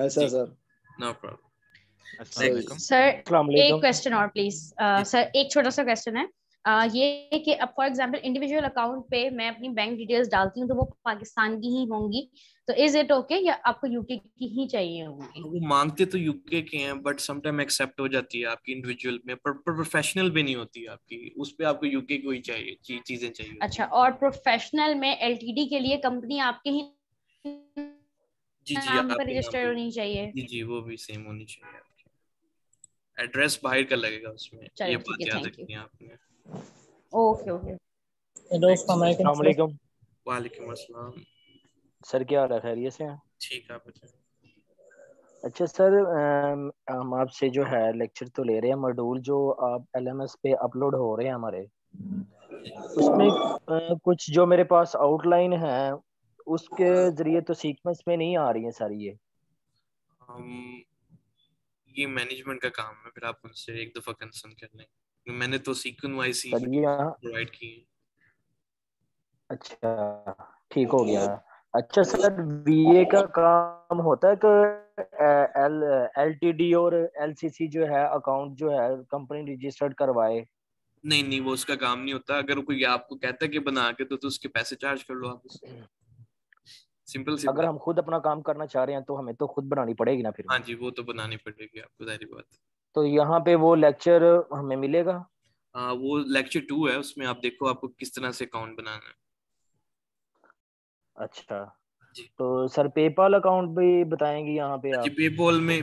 ऐसा सर नो प्रॉब्लम। सर एक क्वेश्चन और प्लीज सर एक छोटा सा क्वेश्चन है ये कि अब फॉर एग्जांपल इंडिविजुअल अकाउंट पे मैं अपनी बैंक डिटेल्स डालती हूँ तो वो पाकिस्तान की ही होंगी तो इज इट ओके या आपको यूके की ही चाहिए होंगी? वो मांगते तो यूके के हैं बट समटाइम एक्सेप्ट हो जाती है आपकी इंडिविजुअल में पर प्रोफेशनल पे नहीं होती आपकी उस पे आपको यूके को ही चाहिए चीजें चाहिए। अच्छा और प्रोफेशनल में एलटीडी के लिए कंपनी आपके ही जी जी नाम पर रजिस्टर्ड होनी चाहिए? जी जी वो भी सेम होनी चाहिए आपकी एड्रेस बाहर का लगेगा उसमें ये बात याद रखनी है आपने। ओके ओके अस्सलाम वालेकुम। वालेकुम अस्सलाम सर क्या हाल है खैरियत से हैं? ठीक है आप बताएं। अच्छा सर हम आपसे जो है लेक्चर तो ले रहे हैं मॉड्यूल जो आप एलएमएस पे अपलोड हो रहे हैं हमारे उसमें कुछ जो मेरे पास आउटलाइन है उसके जरिए तो सीक्वेंस में नहीं आ रही है सर ये मैनेजमेंट का काम है फिर आप उनसे एक दफा कंसर्न कर लें मैंने तो सीक्वेंस वाइज ही प्रोवाइड की है। अच्छा ठीक हो गया। अच्छा सर वीए का काम होता है कि एलटीडी और एलसीसी जो है अकाउंट जो है कंपनी रजिस्टर्ड करवाए? नहीं नहीं वो उसका काम नहीं होता अगर कोई आपको कहता है कि बना के तो उसके पैसे चार्ज कर लो आप उससे सिंपल। अगर हम खुद अपना काम करना चाह रहे हैं तो हमें तो खुद बनानी पड़ेगी ना फिर? हाँ जी वो तो बनानी पड़ेगी आपको जाहिर बात। तो यहाँ पे वो लेक्चर हमें मिलेगा? वो लेक्चर 2 है उसमें आप देखो आपको किस तरह से अकाउंट बनाना है। अच्छा तो सर पेपाल अकाउंट भी बताएंगे यहाँ पे आप?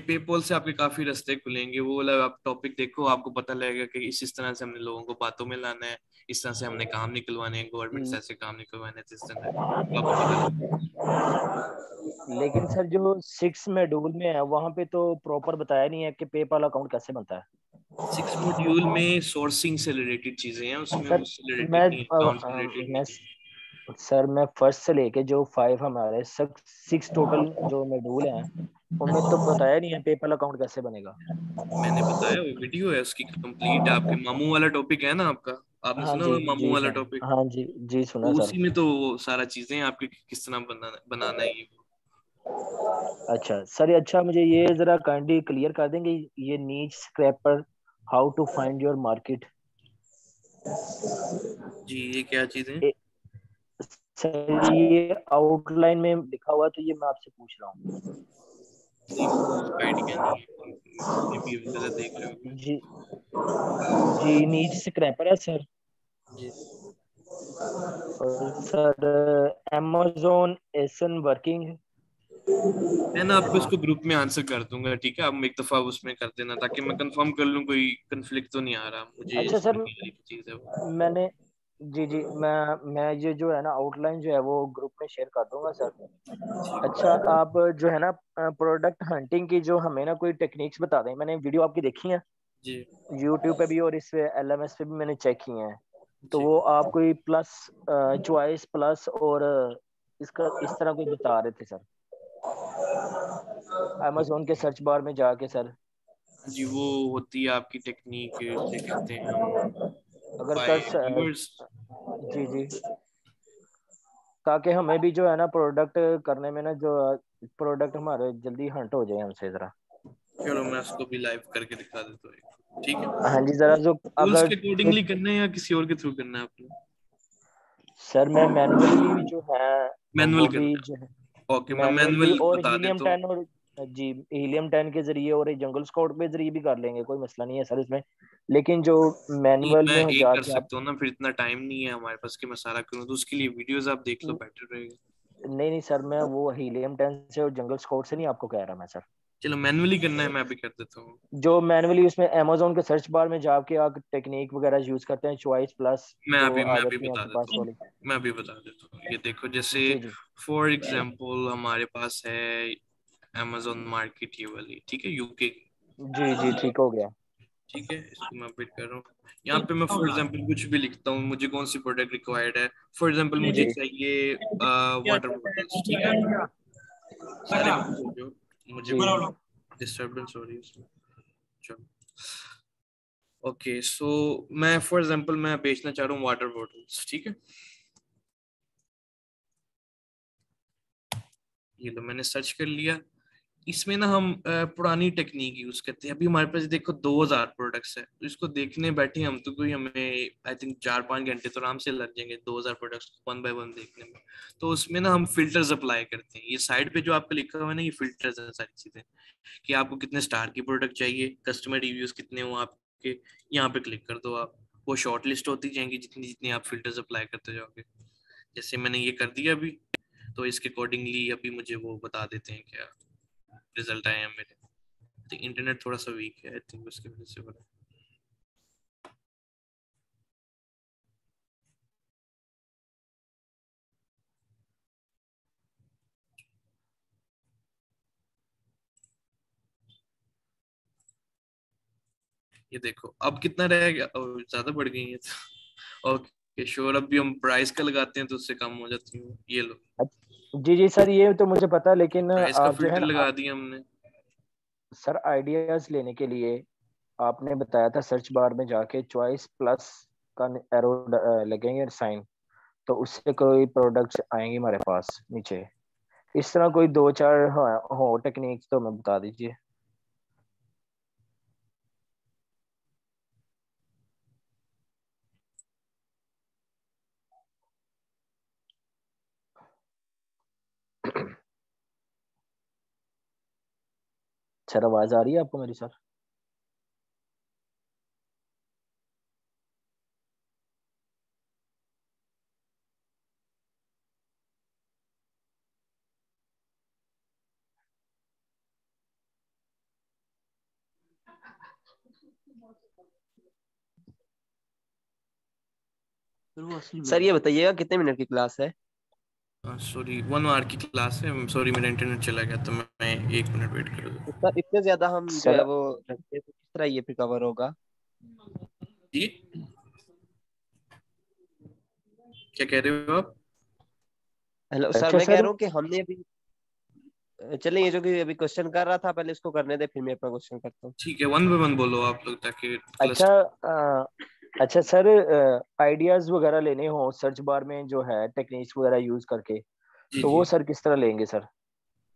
पेपाल से आपके काफी रास्ते खुलेंगे वो आप टॉपिक देखो आपको पता लगेगा कि इस तरह से हमने लोगों को बातों में लाना है इस तरह से हमने काम निकलवाने हैं गवर्नमेंट से ऐसे काम निकलवाने हैं इस तरह लेकिन सर जो 6 मॉड्यूल में है वहाँ पे तो प्रॉपर बताया नहीं है कि पेपाल अकाउंट कैसे बनता है। 6 मॉड्यूल में सोर्सिंग से रिलेटेड चीजें हैं उसमें सर मैं फर्स्ट से लेके जो 5 हमारे 6 टोटल जो मॉड्यूल हैं उनमें तो बताया नहीं है पेपाल अकाउंट कैसे बनेगा। मैंने बताया वो वीडियो है उसकी कंप्लीट आपके मामू वाला टॉपिक है ना आपका आपने हाँ सुना मामू वाला टॉपिक? हाँ जी जी सुना सर। उसी में तो सारा चीजें आपके किस तरह बनाना है ये। अच्छा सर अच्छा मुझे ये जरा काइंडली क्लियर कर देंगे ये niche scraper how to find your market? जी ये क्या चीज है सर? ये आउटलाइन में लिखा हुआ तो ये मैं आपसे पूछ रहा हूँ। जी जी नीच स्क्रैपर है सर। और सर Amazon एसन वर्किंग मैं ना आपको इसको ग्रुप में आंसर कर दूंगा, ठीक है? आप एक दफा उसमें कर देना ताकि मैं कंफर्म कर लूं कोई कंफ्लिक्ट तो नहीं आ रहा मुझे। अच्छा सर, चीज है मैंने जी मैं ये जो है ना आउटलाइन जो है वो ग्रुप में शेयर कर दूंगा सर। अच्छा, आप जो है ना प्रोडक्ट हंटिंग की जो हमें ना कोई टेक्निक्स बता दें। मैंने वीडियो आपकी देखी है जी, यूट्यूब पे भी और इस LMS पे भी मैंने चेक किए हैं। तो वो आप कोई प्लस चॉइस प्लस और इसका इस तरह कोई बता रहे थे सर अमेज़न के सर्च बार में जाके सर। जी वो होती है आपकी टेक्निक, क्या कहते हैं हम, अगर सर जी ताकि हमें भी जो है ना प्रोडक्ट करने में ना जो प्रोडक्ट हमारे जल्दी हंट हो जाए हमसे जरा। चलो मैं उसको भी लाइव करके दिखा देता हूँ, ठीक है? हाँ जी, जरा जो टूल्स अगर के अकॉर्डिंगली करना है या किसी और के थ्रू करना है आपने? सर मैं मैन्युअली जो है मैनुअल वो भी करना जो है है। ओके, मैं मैन्युअली मैनुअल और बता हीलियम देता हूँ। 10 और जी हीलियम 10 के जरिए और जंगल स्काउट के जरिए भी कर लेंगे, कोई मसला नहीं है सर इसमें। लेकिन जो नहीं, मैनुअल मैं में एक कर जाके आप सकता हूँ ना, फिर इतना टाइम नहीं है हमारे पास कि मैं सारा करूँ, तो उसके लिए वीडियोस आप देख लो, बेटर रहेगा। नहीं सर, मैं वो हीलियम 10 से और जंगल स्काउट से नहीं आपको कह रहा मैं सर। चलो मैनुअली करना है, मैं अभी कर देता हूँ। जो मैनुअली उसमें अमेज़न के सर्च बार में जाके आप टेक्निक वगैरह यूज करते हैं चॉइस प्लस मैं जो अभी आ बता जाती है आपके पास देता वाली। हूँ, मैं अभी बता देता हूँ। ये देखो, जैसे जी फॉर एग्जांपल हमारे पास है अमेज़न मार्केट, ये वाली, ठीक है, यूके की। जी ठीक हो गया। ठीक है, इसको मैं अपडेट कर रहा हूँ। यहाँ पे मैं फॉर एग्जांपल कुछ भी लिखता हूँ, मुझे कौन सी प्रोडक्ट रिक्वायर्ड है। फॉर एग्जांपल मुझे जी चाहिए वाटर बॉटल्स, ठीक है? सारे मुझे डिस्टर्बेंस हो रही है उसमें। चलो ओके, सो मैं फॉर एग्जांपल मैं बेचना चाह रहा हूँ वाटर बॉटल्स, ठीक है? ये लो, मैंने सर्च कर लिया। इसमें ना हम पुरानी टेक्निक यूज करते हैं। अभी हमारे पास देखो 2000 प्रोडक्ट्स है, तो इसको देखने बैठे हम तो कोई हमें आई थिंक 4-5 घंटे तो आराम से लग जाएंगे 2000 प्रोडक्ट्स को वन बाय वन देखने में। तो उसमें ना हम फिल्टर्स अप्लाई करते हैं। ये साइड पे जो आपका लिखा हुआ है ना, ये फिल्टर्स है सारी चीजें, कि आपको कितने स्टार की प्रोडक्ट चाहिए, कस्टमर रिव्यूज कितने हो आपके, यहाँ पे क्लिक कर दो आप। वो शॉर्ट लिस्ट होती जाएंगी जितनी जितनी आप फिल्टर्स अप्लाई करते जाओगे। जैसे मैंने ये कर दिया अभी, तो इसके अकॉर्डिंगली अभी मुझे वो बता देते हैं क्या रिजल्ट आए हैं मेरे। तो इंटरनेट थोड़ा सा वीक है, आई थिंक उसकी वजह से हो रहा है। ये देखो अब कितना रह गया, ज्यादा बढ़ गई है तो ओके श्योर, अब भी हम प्राइस का लगाते हैं तो उससे कम हो जाती है। ये लो, जी सर, ये तो मुझे पता, लेकिन प्राइस का आप जो है फिल्टर ना लगा दिया हमने। सर आइडियाज लेने के लिए आपने बताया था सर्च बार में जाके चॉइस प्लस का एरो लगेंगे साइन, तो उससे कोई प्रोडक्ट्स आएंगे हमारे पास नीचे। इस तरह कोई 2-4 हो टेक्निक्स तो हमें बता दीजिए। सर आवाज आ रही है आपको मेरी सर? सर ये बताइएगा कितने मिनट की क्लास है? सॉरी 1 आवर की क्लास है। सॉरी मेरा इंटरनेट चला गया, तो मैं 1 मिनट वेट कर तो सर इतने ज्यादा हम जो सर है वो रखते तो किस तरह ये फिर कवर होगा? जी क्या कह रहे हो आप? हेलो सर, अच्छा मैं कह सर, रहा हूँ कि हमने अभी चलिए ये जो कि अभी क्वेश्चन कर रहा था पहले इसको करने दे, फिर मैं अपना क्वेश्चन करता हूँ। ठीक है, 1 बाय 1 बोलो आप लोग ताकि अच्छा अच्छा सर, आइडियाज वगैरह लेने हो सर्च बार में जो है टेक्निक्स वगैरह यूज करके, जी तो जी वो सर किस तरह लेंगे सर?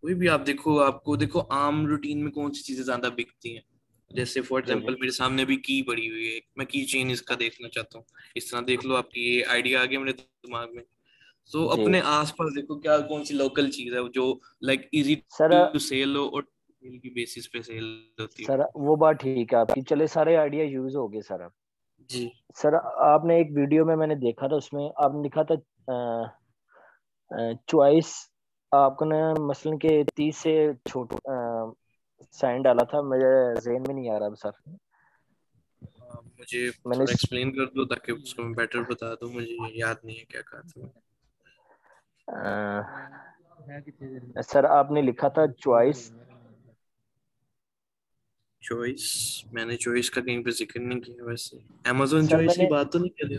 कोई भी आप देखो, आपको देखो आम रूटीन में कौन सी चीजें ज्यादा बिकती हैं। जैसे फॉर जी एग्जांपल मेरे सामने भी की पड़ी हुई है, मैं की चेन इसका देखना चाहता हूँ। इस तरह देख लो, आपकी ये आइडिया आ गया मेरे दिमाग में। तो जी अपने आसपास देखो क्या कौन सी लोकल चीज है जो like easier to sell हो और सेल की बेसिस पे सेल होती सर हो। वो बात ठीक है आपकी, चले सारे आइडिया यूज हो गए सर। अब जी सर आपने एक वीडियो में मैंने देखा था, उसमें आपने लिखा था चॉइस आपको ने मसलन के 30 से छोटा साइन डाला था, मेरे ज़हन में नहीं आ रहा सर। मुझे मैंने थोड़ा एक्सप्लेन कर दो ताकि उसको मैं बेटर बता दूं, मुझे याद नहीं है क्या कहा था। सर आपने लिखा था चॉइस। चॉइस, मैंने चॉइस का कहीं पे जिक्र नहीं किया। वैसे Amazon चॉइस की बात तो नहीं कर रहे?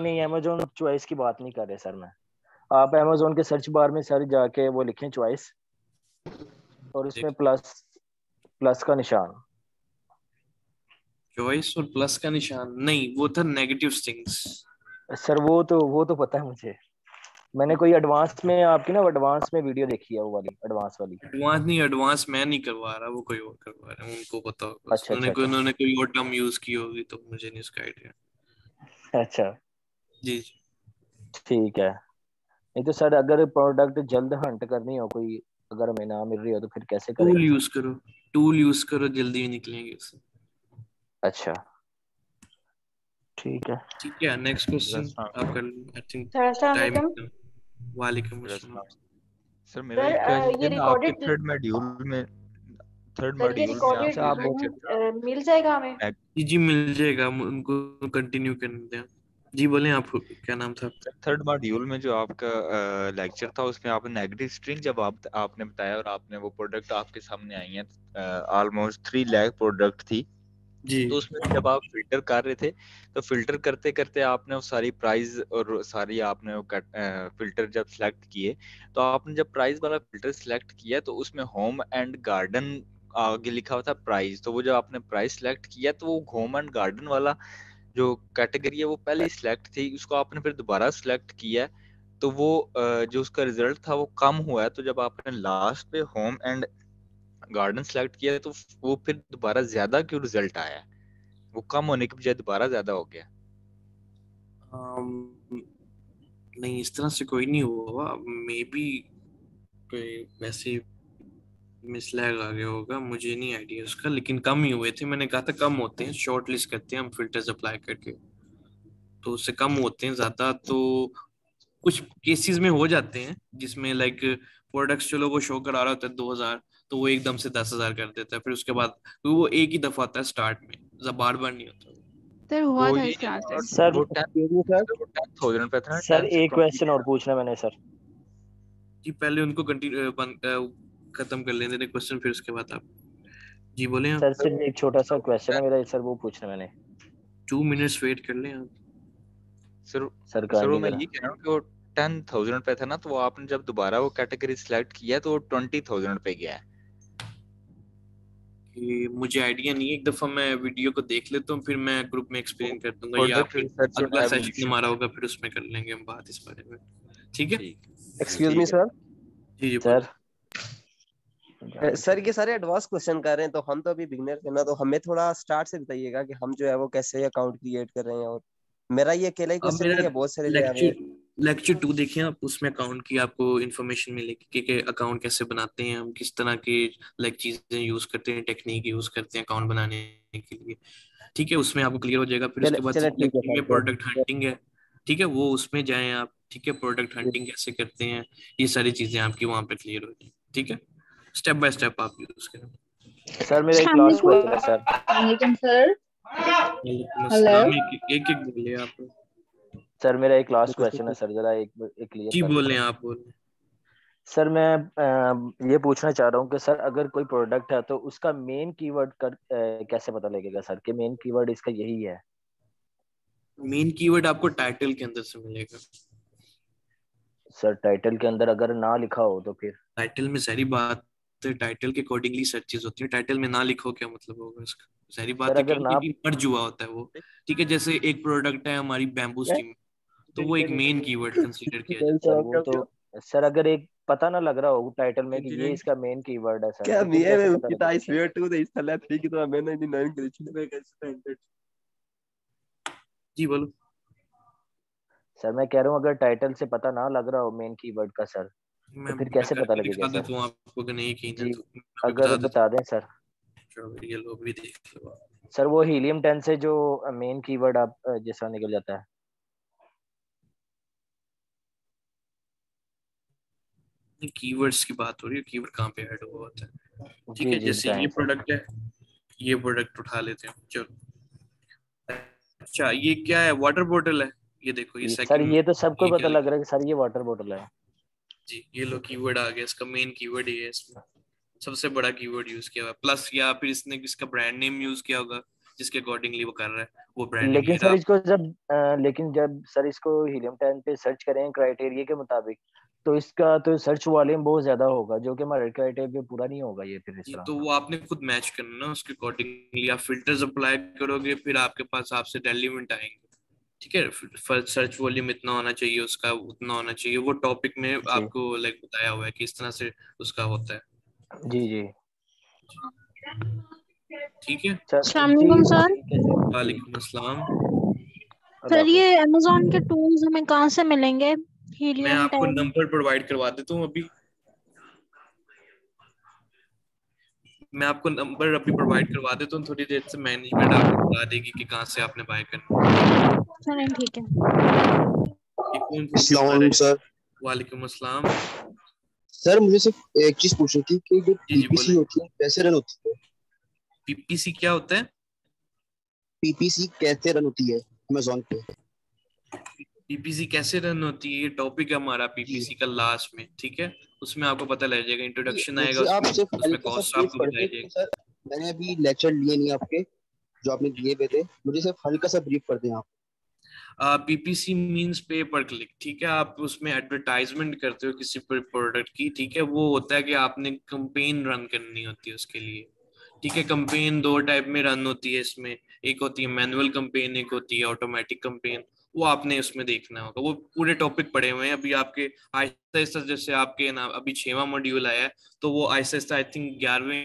नहीं Amazon चॉइस की बात नहीं कर रहे सर मैं। आप Amazon के सर्च बार में सर जाके वो लिखें चॉइस और उसमें प्लस का निशान। चॉइस और प्लस का निशान नहीं, वो था नेगेटिव स्ट्रिंग्स। सर वो तो पता है मुझे, मैंने कोई एडवांस में आपकी ना एडवांस में वीडियो देखी है, वो वाली एडवांस वाली। एडवांस मैं नहीं करवा रहा, वो कोई और करवा रहा है, उनको पता होगा। अच्छा, उन्होंने कोई और टर्म यूज की होगी, तो मुझे नहीं इसका आइडिया। अच्छा जी ठीक है। नहीं तो सर अगर प्रोडक्ट जल्द हंट करनी हो कोई, अगर हमें ना मिल रही हो तो फिर कैसे करें? टूल यूज करो, जल्दी निकलेंगे उससे। अच्छा ठीक है। नेक्स्ट क्वेश्चन आप कर लो। I think time. वालेकुम अस्सलाम। सर मेरा एक क्वेश्चन, आपके थर्ड मॉड्यूल में रिकॉर्डेड मिल जाएगा हमें? जी मिल जाएगा, उनको कंटिन्यू करने दें। जी बोलें, आप क्या नाम था? थर्ड मॉड्यूल में जो आपका लेक्चर था उसमें आपने नेगेटिव स्ट्रिंग जब आपने बताया और आपने वो प्रोडक्ट आपके सामने आई हैं ऑलमोस्ट 3 लाख प्रोडक्ट थी जी। तो उसमें जब आप फिल्टर कर रहे थे तो फिल्टर करते करते आपने वो सारी प्राइस और सारी आपने वो फिल्टर जब सिलेक्ट किए तो आपने जब प्राइस वाला फिल्टर सिलेक्ट किया तो उसमें होम एंड गार्डन आगे लिखा हुआ था प्राइस। तो वो जब आपने प्राइस सिलेक्ट किया तो वो होम एंड गार्डन वाला जो कैटेगरी है वो पहले ही सिलेक्ट थी, उसको आपने फिर दोबारा सिलेक्ट किया तो वो जो उसका रिजल्ट था वो कम हुआ है। तो जब आपने लास्ट पे होम एंड गार्डन सेलेक्ट किया तो वो फिर दोबारा ज्यादा क्यों रिजल्ट आया? वो कम होने की बजाय दोबारा ज्यादा हो गया। नहीं इस तरह से कोई नहीं हुआ, मे बी कोई वैसे मिसलैग आ गया होगा, मुझे नहीं आइडिया उसका, लेकिन कम ही हुए थे। मैंने कहा था कम होते हैं, शॉर्ट लिस्ट करते हैं हम फिल्टर्स अप्लाई करके, तो उससे कम होते हैं। ज्यादा तो कुछ केसेस में हो जाते हैं जिसमें लाइक प्रोडक्ट्स चलो वो शो करा रहा होता है 2000, तो वो एकदम से 10,000 कर देता है, फिर उसके बाद वो एक ही दफा आता है स्टार्ट में, बार बार नहीं होता। सर हुआ था इसका आंसर। सर 10,000 पे था। सर एक क्वेश्चन और पूछना मैंने सर। जी पहले उनको खत्म कर लेने दें क्वेश्चन, फिर उसके बाद आप जी बोले। सर सिर्फ एक छोटा सा क्वेश्चन है मेरा सर, वो पूछना मैंने। 2 मिनट्स वेट कर लें आप। सर वो मैं ये कह रहा हूँ कि वो 10,000 पे था ना, तो वो आपने जब दोबारा वो कैटेगरी सिलेक्ट किया तो वो 20,000 पे गया है। मुझे आइडिया नहीं है, एक दफा मैं वीडियो को देख लेता हूँ, फिर मैं ग्रुप में एक्सप्लेन कर दूंगा, या अगला सेशन हमारा होगा फिर उसमें कर लेंगे हम बात इस बारे में। ठीक है। Excuse me sir. जी सर सर ये सारे एडवांस क्वेश्चन कर रहे हैं, तो हम तो अभी बिगिनर हैं ना, तो हमें थोड़ा स्टार्ट से बताइएगा कि हम जो है वो कैसे अकाउंट क्रिएट कर रहे हैं। और मेरा ये अकेला ही क्वेश्चन नहीं है, बहुत सारे लेक्चर 2 देखें आप, उसमें अकाउंट की आपको इन्फॉर्मेशन मिलेगी कि अकाउंट कैसे बनाते हैं हम, किस तरह के लाइक चीजें यूज करते हैं, टेक्निक यूज करते हैं अकाउंट बनाने के लिए। ठीक है, उसमें आपको क्लियर हो जाएगा। फिर उसके बाद प्रोडक्ट हंटिंग है, ठीक है, वो उसमें जाएं आप। ठीक है, प्रोडक्ट हंटिंग कैसे करते हैं, ये सारी चीजें आपकी वहां पे क्लियर हो जाएगी। ठीक है, स्टेप बाय स्टेप आप यूज करें। सर मेरा एक लास्ट क्वेश्चन है सर। सर हेलो, एक बोलिए आप। सर मेरा एक लास्ट क्वेश्चन है सर, जरा एक क्लियर जी बोलें, आप बोलें। सर मैं ये पूछना चाह रहा हूँ कि सर अगर कोई प्रोडक्ट है तो उसका मेन कीवर्ड कैसे पता लगेगा सर कि मेन कीवर्ड इसका यही है? मेन कीवर्ड आपको टाइटल के अंदर से मिलेगा। सर टाइटल के अंदर अगर ना लिखा हो तो फिर? टाइटल में सारी बात है, टाइटल के अकॉर्डिंगली सर्चेस होती है। टाइटल में ना लिखो क्या मतलब होगा इसका? सारी बात है कि मर्ज हुआ होता है वो। ठीक है, जैसे एक प्रोडक्ट है हमारी बैम्बू स्टीम, तो वो एक मेन कीवर्ड कंसीडर किया जाता है। वो तो सर अगर एक पता ना लग रहा हो टाइटल में कि ये इसका मेन कीवर्ड है सर, क्या मैं उसकी टाइस वेट टू द स्थल 3 की तो मैंने नहीं नाइन क्रिएशन में कैसे। जी बोलो सर। मैं कह रहा हूँ अगर टाइटल से पता ना लग रहा हो मेन कीवर्ड का सर, तो फिर कैसे पता लगेगा सर? तो आपको नहीं की जी अगर बता दें सर। ये लोग भी देख लो सर, वो हीलियम 10 से जो मेन कीवर्ड आप जैसा निकल जाता है। कीवर्ड्स की बात हो रही है, कीवर्ड कहाँ पे ऐड हुआ होता है। ठीक है, जी जैसे ये प्रोडक्ट है, ये प्रोडक्ट उठा लेते हैं। चलो अच्छा, ये क्या है? वाटर बोतल है। ये देखो ये सर सेकंड, ये तो सबको पता लग रहा है कि सर ये वाटर बोतल है जी। ये लो कीवर्ड आ गया, इसका मेन कीवर्ड ये है, इसमें सबसे बड़ा कीवर्ड यूज किया हुआ है। प्लस या फिर इसने इसका ब्रांड नेम यूज किया होगा जिसके अकॉर्डिंगली वो कर रहा है, वो ब्रांड नेम। लेकिन सर इसको जब सर इसको हीलियम 10 पे सर्च करें क्राइटेरिया के मुताबिक, तो इसका तो सर्च वॉल्यूम बहुत ज्यादा होगा, जो कि हमारे क्राइटेरिया पे पूरा नहीं होगा ये। फिर इस तरह तो वो आपने खुद मैच करना ना उसके अकॉर्डिंगली। आप फिल्टर्स अप्लाई करोगे, फिर आपके पास आपसे रेलेवेंट आएंगे। ठीक है, सर्च वॉल्यूम इतना होना चाहिए, उसका उतना होना चाहिए। वो टॉपिक में आपको लाइक बताया हुआ है कि इस तरह से उसका होता है। जी जी ठीक है। अस्सलाम वालेकुम सर। वालेकुम अस्सलाम। सर ये अमेज़न के टूल्स हमें कहाँ से मिलेंगे? मैं हीलियम आपको 10। नंबर प्रोवाइड करवा देता हूँ अभी। मैं आपको नंबर अभी प्रोवाइड करवा देता हूँ, थोड़ी देर से मैनेजमेंट आपको बता देगी कि कहाँ से आपने बाय करना। चलें ठीक है। अस्सलाम वालेकुम सर। वालेकुम अस्सलाम। सर मुझे सिर्फ एक चीज पूछनी थी कि जो पीपीसी होती है कैसे रन होती है? पीपीसी क्या होता है? पीपीसी कैसे रन होती है अमेज़न पे? पीपीसी कैसे रन होती है, ये टॉपिक है हमारा पीपीसी का लास्ट में। ठीक है, उसमें आपको पता लग जाएगा, इंट्रोडक्शन आएगा उसमें कॉस्ट आपको बताई जाएगी। सर मैंने अभी लेक्चर लिए नहीं आपके, जो आपने दिए हुए थे, मुझे सिर्फ हल्का सा ब्रीफ कर दें आप। पीपीसी मींस पे पर क्लिक। ठीक है, आप उसमें एडवर्टाइजमेंट करते हो किसी प्रोडक्ट की। ठीक है, वो होता है कि आपने कैंपेन रन करनी होती है उसके लिए। ठीक है, कैंपेन दो टाइप में रन होती है इसमें, एक होती है मैनुअल कैंपेन, एक होती है ऑटोमेटिक कैंपेन। वो आपने उसमें देखना होगा, वो पूरे टॉपिक पढ़े हुए हैं अभी आपके आहिस्ता आहिस्ता। जैसे आपके ना अभी 6वां मॉड्यूल आया है, तो वो Aahista Aahista I think 11वें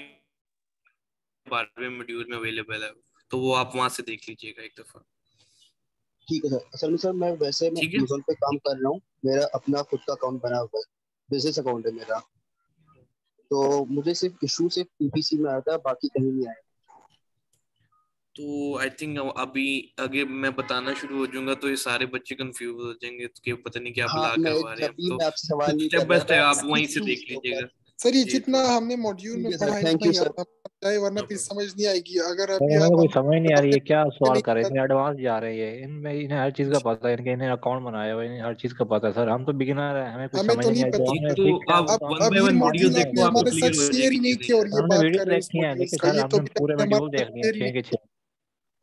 12वें module में अवेलेबल है, तो वो आप वहां से देख लीजिएगा एक दफा। ठीक है सर। असल में सर मैं अमेज़न पे काम कर रहा हूँ, मेरा अपना खुद का अकाउंट बना हुआ है, बिजनेस अकाउंट है मेरा। तो मुझे सिर्फ इशू सिर्फ पीपीसी में आया था, बाकी कहीं नहीं आया। तो आई थिंक अभी अगर मैं बताना शुरू हो जाऊंगा तो ये सारे बच्चे कंफ्यूज हो जाएंगे कि पता नहीं क्या बुला करवा रहे हैं। तो स्टेप बाय स्टेप आप वहीं से देख लीजिएगा। सर ये जितना हमने मॉड्यूल में पढ़ा है इतना ही आता है, वरना फिर समझ नहीं आएगी। अगर अभी आप कोई समझ नहीं आ रही है क्या सवाल कर रहे हैं, इतने एडवांस जा रहे हैं इनमें, इन्हें हर चीज का पता है, इन्हें अकाउंट बनाया हुआ है, इन्हें हर चीज का पता है। सर हम तो बिगिनर है, हमें कुछ समझ नहीं आता। तो आप वन बाय वन वीडियो देखो, आपको क्लियर हो जाएगी। नहीं थे और ये बात कर रहे हैं देखी है, लेकिन सर हमने पूरे मॉड्यूल देख लिए 6 के 6।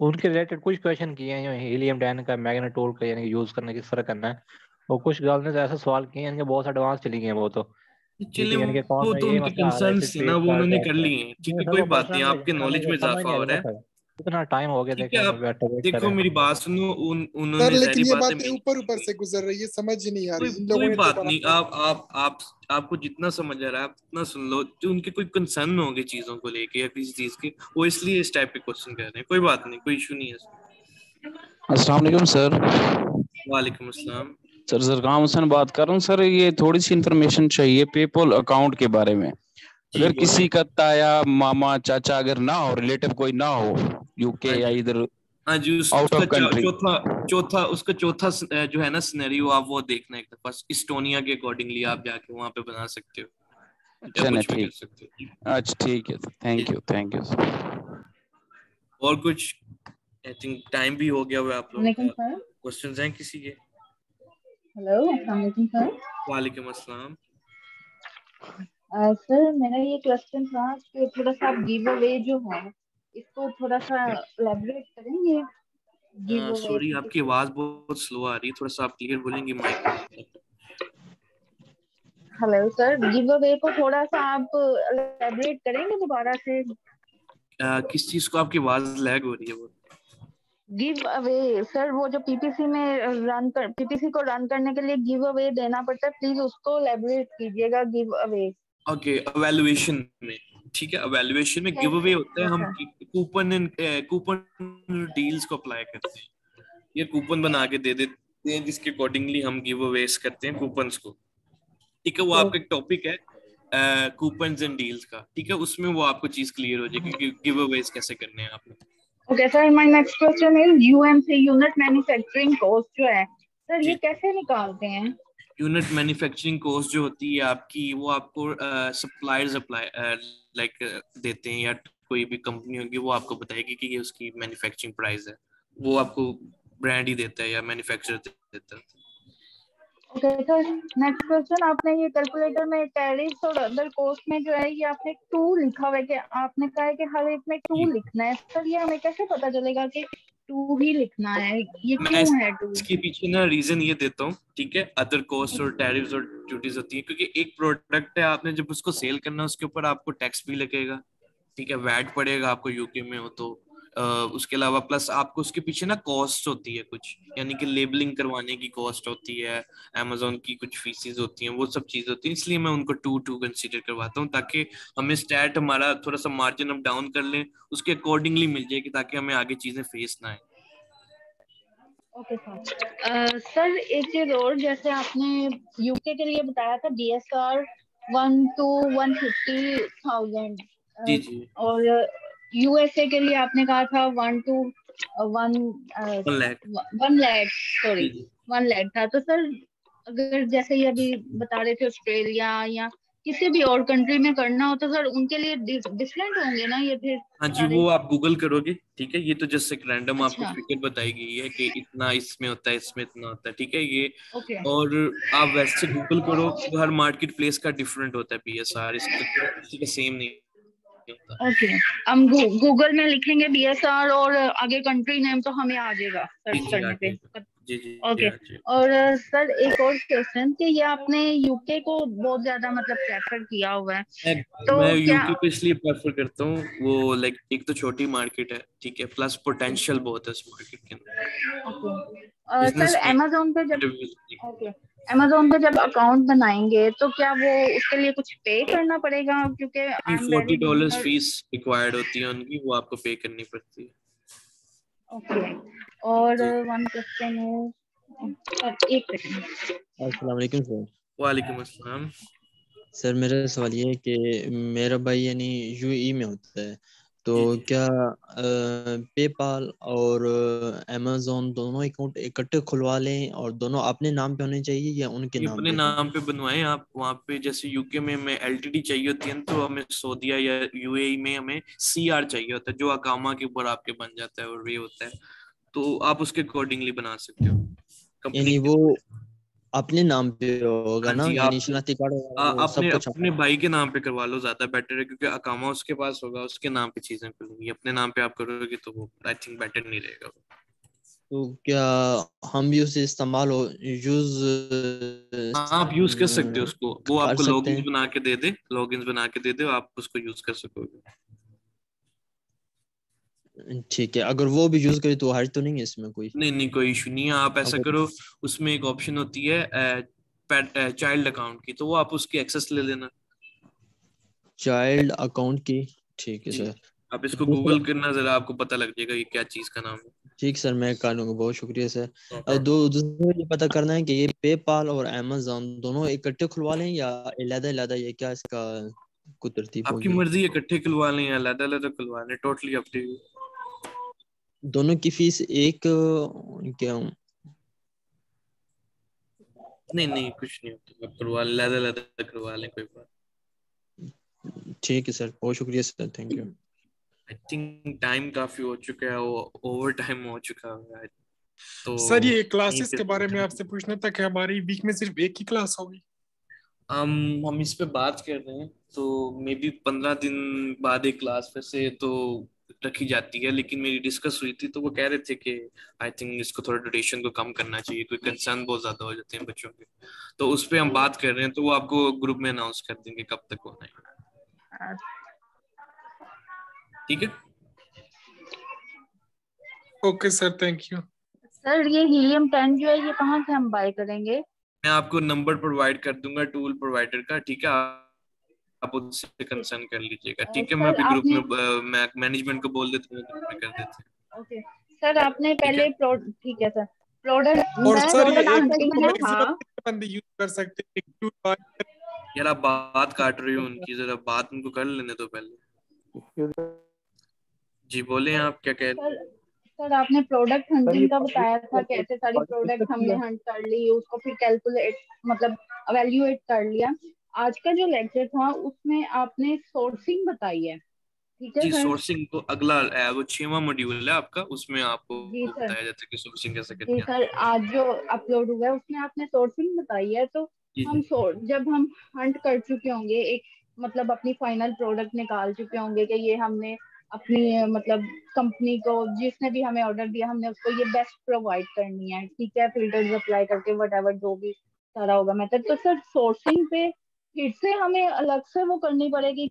उनके रिलेटेड कुछ क्वेश्चन किए हैं, हीलियम 10 का मैग्नेटोल का यानी यूज करने किस तरह करना है, और कुछ गर्ल ने ऐसा सवाल किए हैं, इनके बहुत एडवांस चली गए हैं वो तो। चलिए वो तो उनके कंसर्न्स थी ना, वो उन्होंने कर लिए हैं। ठीक है, कोई बात नहीं, आपके नॉलेज में इजाफा हो रहा है। इतना टाइम हो गया देखो मेरी बात सुनो, उन्होंने लेकिन ये बातें ऊपर से गुजर रही है, समझ नहीं आ रही। कोई बात नहीं, आपको जितना समझ आ रहा है आप उतना सुन लो। जो उनके कोई कंसर्न होंगे चीजों को लेके या किसी चीज के, वो इसलिए इस टाइप के क्वेश्चन कर रहे हैं। कोई बात नहीं, कोई इशू नहीं है। अस्सलाम वालेकुम सर। वालेकुम अस्सलाम। सर सरकाम हुसैन बात कर रहा हूँ सर। ये थोड़ी सी इन्फॉर्मेशन चाहिए पेपल अकाउंट के बारे में। अगर किसी का ताया मामा चाचा अगर ना हो, रिलेटिव कोई ना हो यूके या इधर आउट ऑफ कंट्री, चौथा उसका चौथा जो है ना सिनेरियो, आप वो देखना एक दफा। इस्टोनिया के अकॉर्डिंगली आप जाके वहां पे बना सकते हो। अच्छा ना, ठीक। अच्छा ठीक है, थैंक यू सर। और कुछ? आई थिंक टाइम भी हो गया हुआ है आप लोगों का। क्वेश्चंस हैं किसी के? हेलो, अस्सलाम वालेकुम सर। वालेकुम अस्सलाम। सर मेरा ये क्वेश्चन था कि थोड़ा सा गिव अवे जो है इसको थोड़ा सा एलैबोरेट करेंगे। सॉरी आपकी आवाज बहुत स्लो आ रही है, थोड़ा सा आप क्लियर बोलेंगे mic. Hello sir, give away को थोड़ा सा आप एलैबोरेट करेंगे दोबारा से? किस चीज को? आपकी आवाज लैग हो रही है वो। गिव अवे सर, वो जो पीपीसी में पीपीसी को रन करने के लिए गिव अवे देना पड़ता है, प्लीज उसको एलैबोरेट कीजिएगा। गिव अवे ओके, इवैल्यूएशन में। ठीक है, इवैल्यूएशन में गिव अवे होता है, हम कूपन डील्स को अप्लाई करते हैं। ये कूपन बना के दे देते हैं जिसके अकॉर्डिंगली हम गिव अवेज करते हैं कूपन्स को। ठीक है, वो आपका एक टॉपिक है कूपन्स एंड डील्स का। ठीक है, उसमें वो आपको चीज क्लियर हो जाएगी कि गिव अवेज कैसे करने हैं आपने। Okay sir, my next question is UMC unit manufacturing cost जो है सर, ये कैसे निकालते हैं? यूनिट मैन्युफैक्चरिंग कॉस्ट जो होती है आपकी, वो आपको सप्लायर्स लाइक देते हैं, या कोई भी कंपनी होगी वो आपको बताएगी कि ये उसकी मैन्युफैक्चरिंग प्राइस है, वो आपको ब्रांड ही देता है या मैन्युफैक्चरर देता है। ओके सर, नेक्स्ट क्वेश्चन, आपने ये कैलकुलेटर में टैरिफ और अदर कॉस्ट में जो है ये आपने 2 लिखा हुआ है कि आपने कहा है कि हर एक में 2 लिखना है। सर ये हमें कैसे पता चलेगा कि 2 ही लिखना है, ये क्यों है 2? इसके पीछे ना रीजन ये देता हूँ, ठीक है। अदर कॉस्ट और टैरिफ्स और ड्यूटीज होती है, क्योंकि एक प्रोडक्ट है, आपने जब उसको सेल करना है उसके ऊपर आपको टैक्स भी लगेगा, ठीक है, वैट पड़ेगा आपको यूके में हो तो। उसके अलावा प्लस आपको उसके पीछे ना कॉस्ट होती है कुछ, यानी कि लेबलिंग करवाने की कॉस्ट होती है, अमेजोन की कुछ फीसेस होती हैं, वो सब चीज होती है। इसलिए मैं उनको 2 कंसीडर करवाता हूँ, ताकि हमें स्टैट हमारा थोड़ा सा मार्जिन अप डाउन कर लें, उसके अकॉर्डिंगली मिल जाएगी, ताकि हमें आगे चीजें फेस ना आए। Okay sir. सर एक चीज और, जैसे आपने यूके के लिए बताया था BSR 1 to 150,000, जी जी, और USA के लिए आपने कहा था 1 to 1 lakh, सॉरी 1 lakh था। तो सर अगर जैसे ये अभी बता रहे थे ऑस्ट्रेलिया या किसी भी और कंट्री में करना हो तो सर उनके लिए डिफरेंट होंगे ना ये फिर? हाँ जी, वो आप गूगल करोगे, ठीक है। ये तो जस्ट एक रैंडम आपको अच्छा। फिगर बताई गई है कि इतना इसमें होता है, इसमें इतना होता है, ठीक है ये। ओके। और आप वैसे गूगल करो तो हर मार्केट प्लेस का डिफरेंट होता है BSR, इसका किसी का सेम नहीं होता। ओके, हम गूगल में लिखेंगे BSR और आगे कंट्री नेम तो हमें आ जाएगा सर्च करने पे। जी जी। ओके। और सर एक और क्वेश्चन कि ये आपने यूके को बहुत ज्यादा मतलब प्रेफर किया हुआ है, तो मैं क्या? यूके को इसलिए प्रेफर करता हूँ, वो लाइक एक तो छोटी मार्केट है, ठीक है, प्लस पोटेंशियल बहुत है इस मार्केट के अंदर। सर अमेज़न पे जब अमेज़न पे जब अकाउंट बनाएंगे तो क्या वो उसके लिए कुछ पे करना पड़ेगा? क्योंकि $40 फीस रिक्वायर्ड होती है उनकी, वो आपको पे करनी पड़ती है। ओके। और वन क्वेश्चन है, एक सेकंड। अस्सलाम वालेकुम सर। वालेकुम अस्सलाम। सर मेरा सवाल ये है कि मेरा भाई यानी UAE में होता है, तो क्या पेपाल और अमेज़न दोनों अकाउंट इकट्ठे खुलवा लें और दोनों अपने नाम पे होने चाहिए या उनके नाम अपने पे? नाम पे बनवाएं आप। वहाँ पे जैसे यूके में हमें LTD चाहिए होती है, तो हमें सऊदीया या UAE में हमें CR चाहिए होता है, जो अकामा के ऊपर आपके बन जाता है और ये होता है, तो आप उसके अकॉर्डिंगली बना सकते हो। यानी वो अपने नाम पे होगा ना, यानी शनाख्ती कार्ड अपने अपने भाई के नाम पे करवा लो, ज्यादा बेटर है, क्योंकि अकामा उसके पास होगा, उसके नाम पे चीजें खुलेंगी। अपने नाम पे आप करोगे तो वो आई थिंक बेटर नहीं रहेगा। तो क्या हम भी उसे इस्तेमाल आप यूज कर सकते हो उसको, वो आपको लॉगिन्स हैं? बना के दे दे, आप उसको यूज कर सकोगे। ठीक है, अगर वो भी यूज करे तो हर्ज तो नहीं है इसमें कोई? नहीं कोई इशू नहीं है। आप ऐसा करो, उसमें एक ऑप्शन होती है चाइल्ड अकाउंट की, तो वो आप उसकी एक्सेस ले लेना, चाइल्ड अकाउंट की। ठीक है सर, आप इसको गूगल करना जरा, आपको पता लग जाएगा ये क्या चीज का नाम है। ठीक सर, मैं कर लूंगा, बहुत शुक्रिया सर। दूसरा ये पता करना है कि ये पेपाल और अमेज़न दोनों इकट्ठे खुलवा लें या अलग-अलग, ये क्या इसका कोई तरतीब होगी? आपकी मर्जी है, इकट्ठे खुलवा लें या अलग-अलग खुलवा लें, टोटली अप टू यू। दोनों की फीस एक क्या? नहीं कुछ नहीं होता, करवा लें, अलग-अलग करवा लें, कोई बात। ठीक है सर, बहुत शुक्रिया sir, thank you. I think time काफी हो चुका है, ओवर टाइम हो चुका है। तो सर ये क्लासेस के बारे में आपसे पूछना था कि हमारी वीक में सिर्फ एक ही क्लास होगी? हम इस पे बात कर रहे हैं, तो मे बी 15 दिन बाद एक क्लास वैसे तो रखी जाती है, लेकिन मेरी डिस्कस हुई थी तो वो कह रहे थे कि आई थिंक इसको थोड़ा ड्यूरेशन को कम करना चाहिए, कोई कंसर्न बहुत ज्यादा हो जाते हैं बच्चों के, तो उस पे हम बात कर रहे हैं, तो वो आपको ग्रुप में अनाउंस कर देंगे कब तक होना है। ठीक है, okay sir, thank you. Sir ये हीलियम 10 जो है ये कहाँ से हम बाय करेंगे? मैं आपको नंबर प्रोवाइड कर दूंगा टूल प्रोवाइडर का, ठीक है, आप उससे कंसर्न कर लीजिएगा, ठीक है। मैं अभी ग्रुप में मैनेजमेंट को बोल देता हूँ, ग्रुप में कर देते हैं। ओके सर, आपने पहले ठीक है सर, प्रोडक्ट और सर ये बंदे यूज कर सकते हैं। यार आप बात काट रही हो उनकी, जरा बात उनको कर लेने दो पहले। जी बोले, आप क्या कह रहे हैं? सर आपने प्रोडक्ट हंटिंग का बताया था कि ऐसे सारी प्रोडक्ट हमने हंट कर ली, उसको फिर कैलकुलेट मतलब एवेल्युएट कर लिया। आज का जो लेक्चर था उसमें आपने सोर्सिंग बताई है, ठीक है जी सर? सोर्सिंग तो अगला वो 6वां मॉड्यूल है आपका, उसमें आपको जी सर। बताया जाता है कि सोर्सिंग कैसे जी करनी है। सर, आज जो अपलोड हुआ है उसमें आपने सोर्सिंग बताई है, तो हम जब हम हंट कर चुके होंगे, एक मतलब अपनी फाइनल प्रोडक्ट निकाल चुके होंगे कि ये हमने अपनी मतलब कंपनी को, जिसने भी हमें ऑर्डर दिया, हमने उसको ये बेस्ट प्रोवाइड करनी है, ठीक है, फिल्टर्स अप्लाई करके व्हाटएवर जो भी सारा होगा मेथड। तो सर सोर्सिंग पे फिर से हमें अलग से वो करनी पड़ेगी,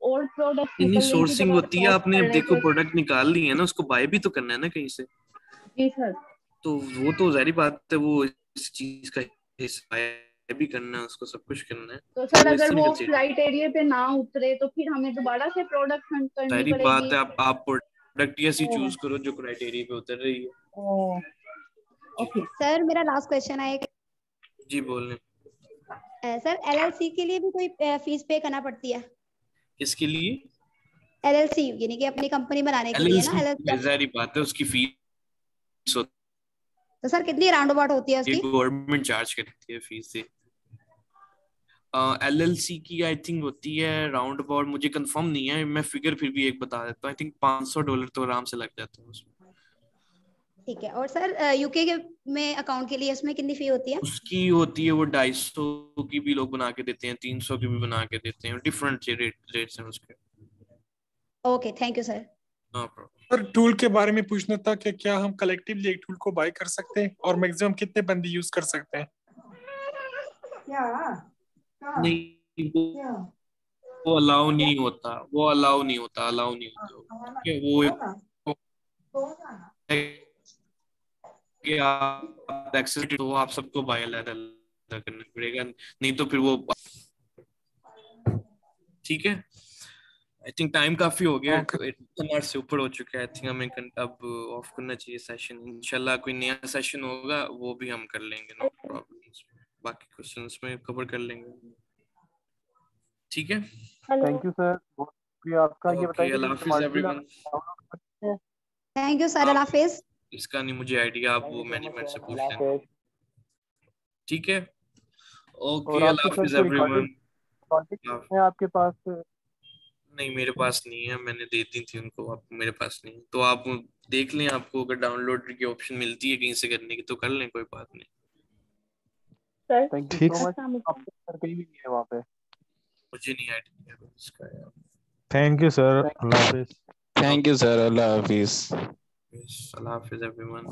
और प्रोडक्ट इतनी निकलने की सोर्सिंग जब आप होती है, सोर्स आपने कर रहे देखो थे। प्रोडक्ट निकाल ली है ना, उसको बाय भी तो करना है ना कहीं से। जी सर। तो वो तो जाहिर बात है, वो इस चीज का हिस्सा है, भी करना है उसको, सब कुछ करना है। तो सर वो अगर इससे वो निकल चाहिए। क्राइटेरिया पे ना उतरे तो फिर हमें दोबारा से प्रोडक्ट हंट करनी जाहिर पड़ेगी। बात है, आप प्रोडक्ट ऐसी चूज करो जो क्राइटेरिया पे उतर रही है। ओके सर मेरा लास्ट क्वेश्चन है एक। जी बोलने। सर एलएलसी के लिए भी कोई फीस पे करना पड़ती है? किसके लिए? एलएलसी यानी कि अपनी कंपनी बनाने के लिए ना एलएलसी। जाहिर बात है उसकी फीस तो सर कितनी राउंड अबाउट होती है उसकी? गवर्नमेंट चार्ज करती है फीस से। एलएलसी की आई थिंक होती है राउंड अबाउट, मुझे कंफर्म नहीं है, मैं फिगर फिर भी एक बता देता हूँ, आई थिंक $500 तो आराम से लग जाता है उसमें। ठीक है। और सर यूके के में अकाउंट के लिए उसमें कितनी फी होती है? उसकी होती है वो 250 की भी लोग बना के देते हैं, 300 की भी बना के देते हैं, डिफरेंट रेट्स हैं उसके। Okay thank you sir. No problem. Sir tool के बारे में पूछना था कि क्या हम कलेक्टिवली एक टूल को बाय कर सकते हैं और मैक्सिमम कितने बंदे यूज कर सकते हैं? नहीं वो अलाउ नहीं होता, अलाउ नहीं होता। कि आप एक्सेस तो आप सबको बाय अलग करना पड़ेगा, नहीं तो फिर वो ठीक है। आई थिंक टाइम काफी हो गया, 1 से ऊपर हो चुका है। आई थिंक हमें अब ऑफ करना चाहिए सेशन। इंशाल्लाह कोई नया सेशन होगा वो भी हम कर लेंगे, नो प्रॉब्लम। बाकी क्वेश्चंस में कवर कर लेंगे, ठीक है। थैंक यू सर, बहुत शुक्रिया आपका। ये बताइए अल्लाह हाफिज एवरीवन। थैंक यू सर, अल्लाह हाफिज। इसका नहीं मुझे आइडिया, आप वो मैनेजमेंट से पूछ लेना, ठीक है। ओके अल्लाह हाफिज एवरीवन। है आपके पास? नहीं मेरे पास नहीं है, मैंने दे दी थी उनको, आप मेरे पास नहीं है, तो आप देख लें, आपको अगर डाउनलोड की ऑप्शन मिलती है कहीं से करने की तो कर लें, कोई बात नहीं। Sir thank you so much. आपके सर कहीं भी नहीं है वहाँ पे? मुझे नहीं आइडिया इसका यार। Thank you sir, Allah Hafiz. Thank you sir, Allah Hafiz. Allah Hafiz everyone.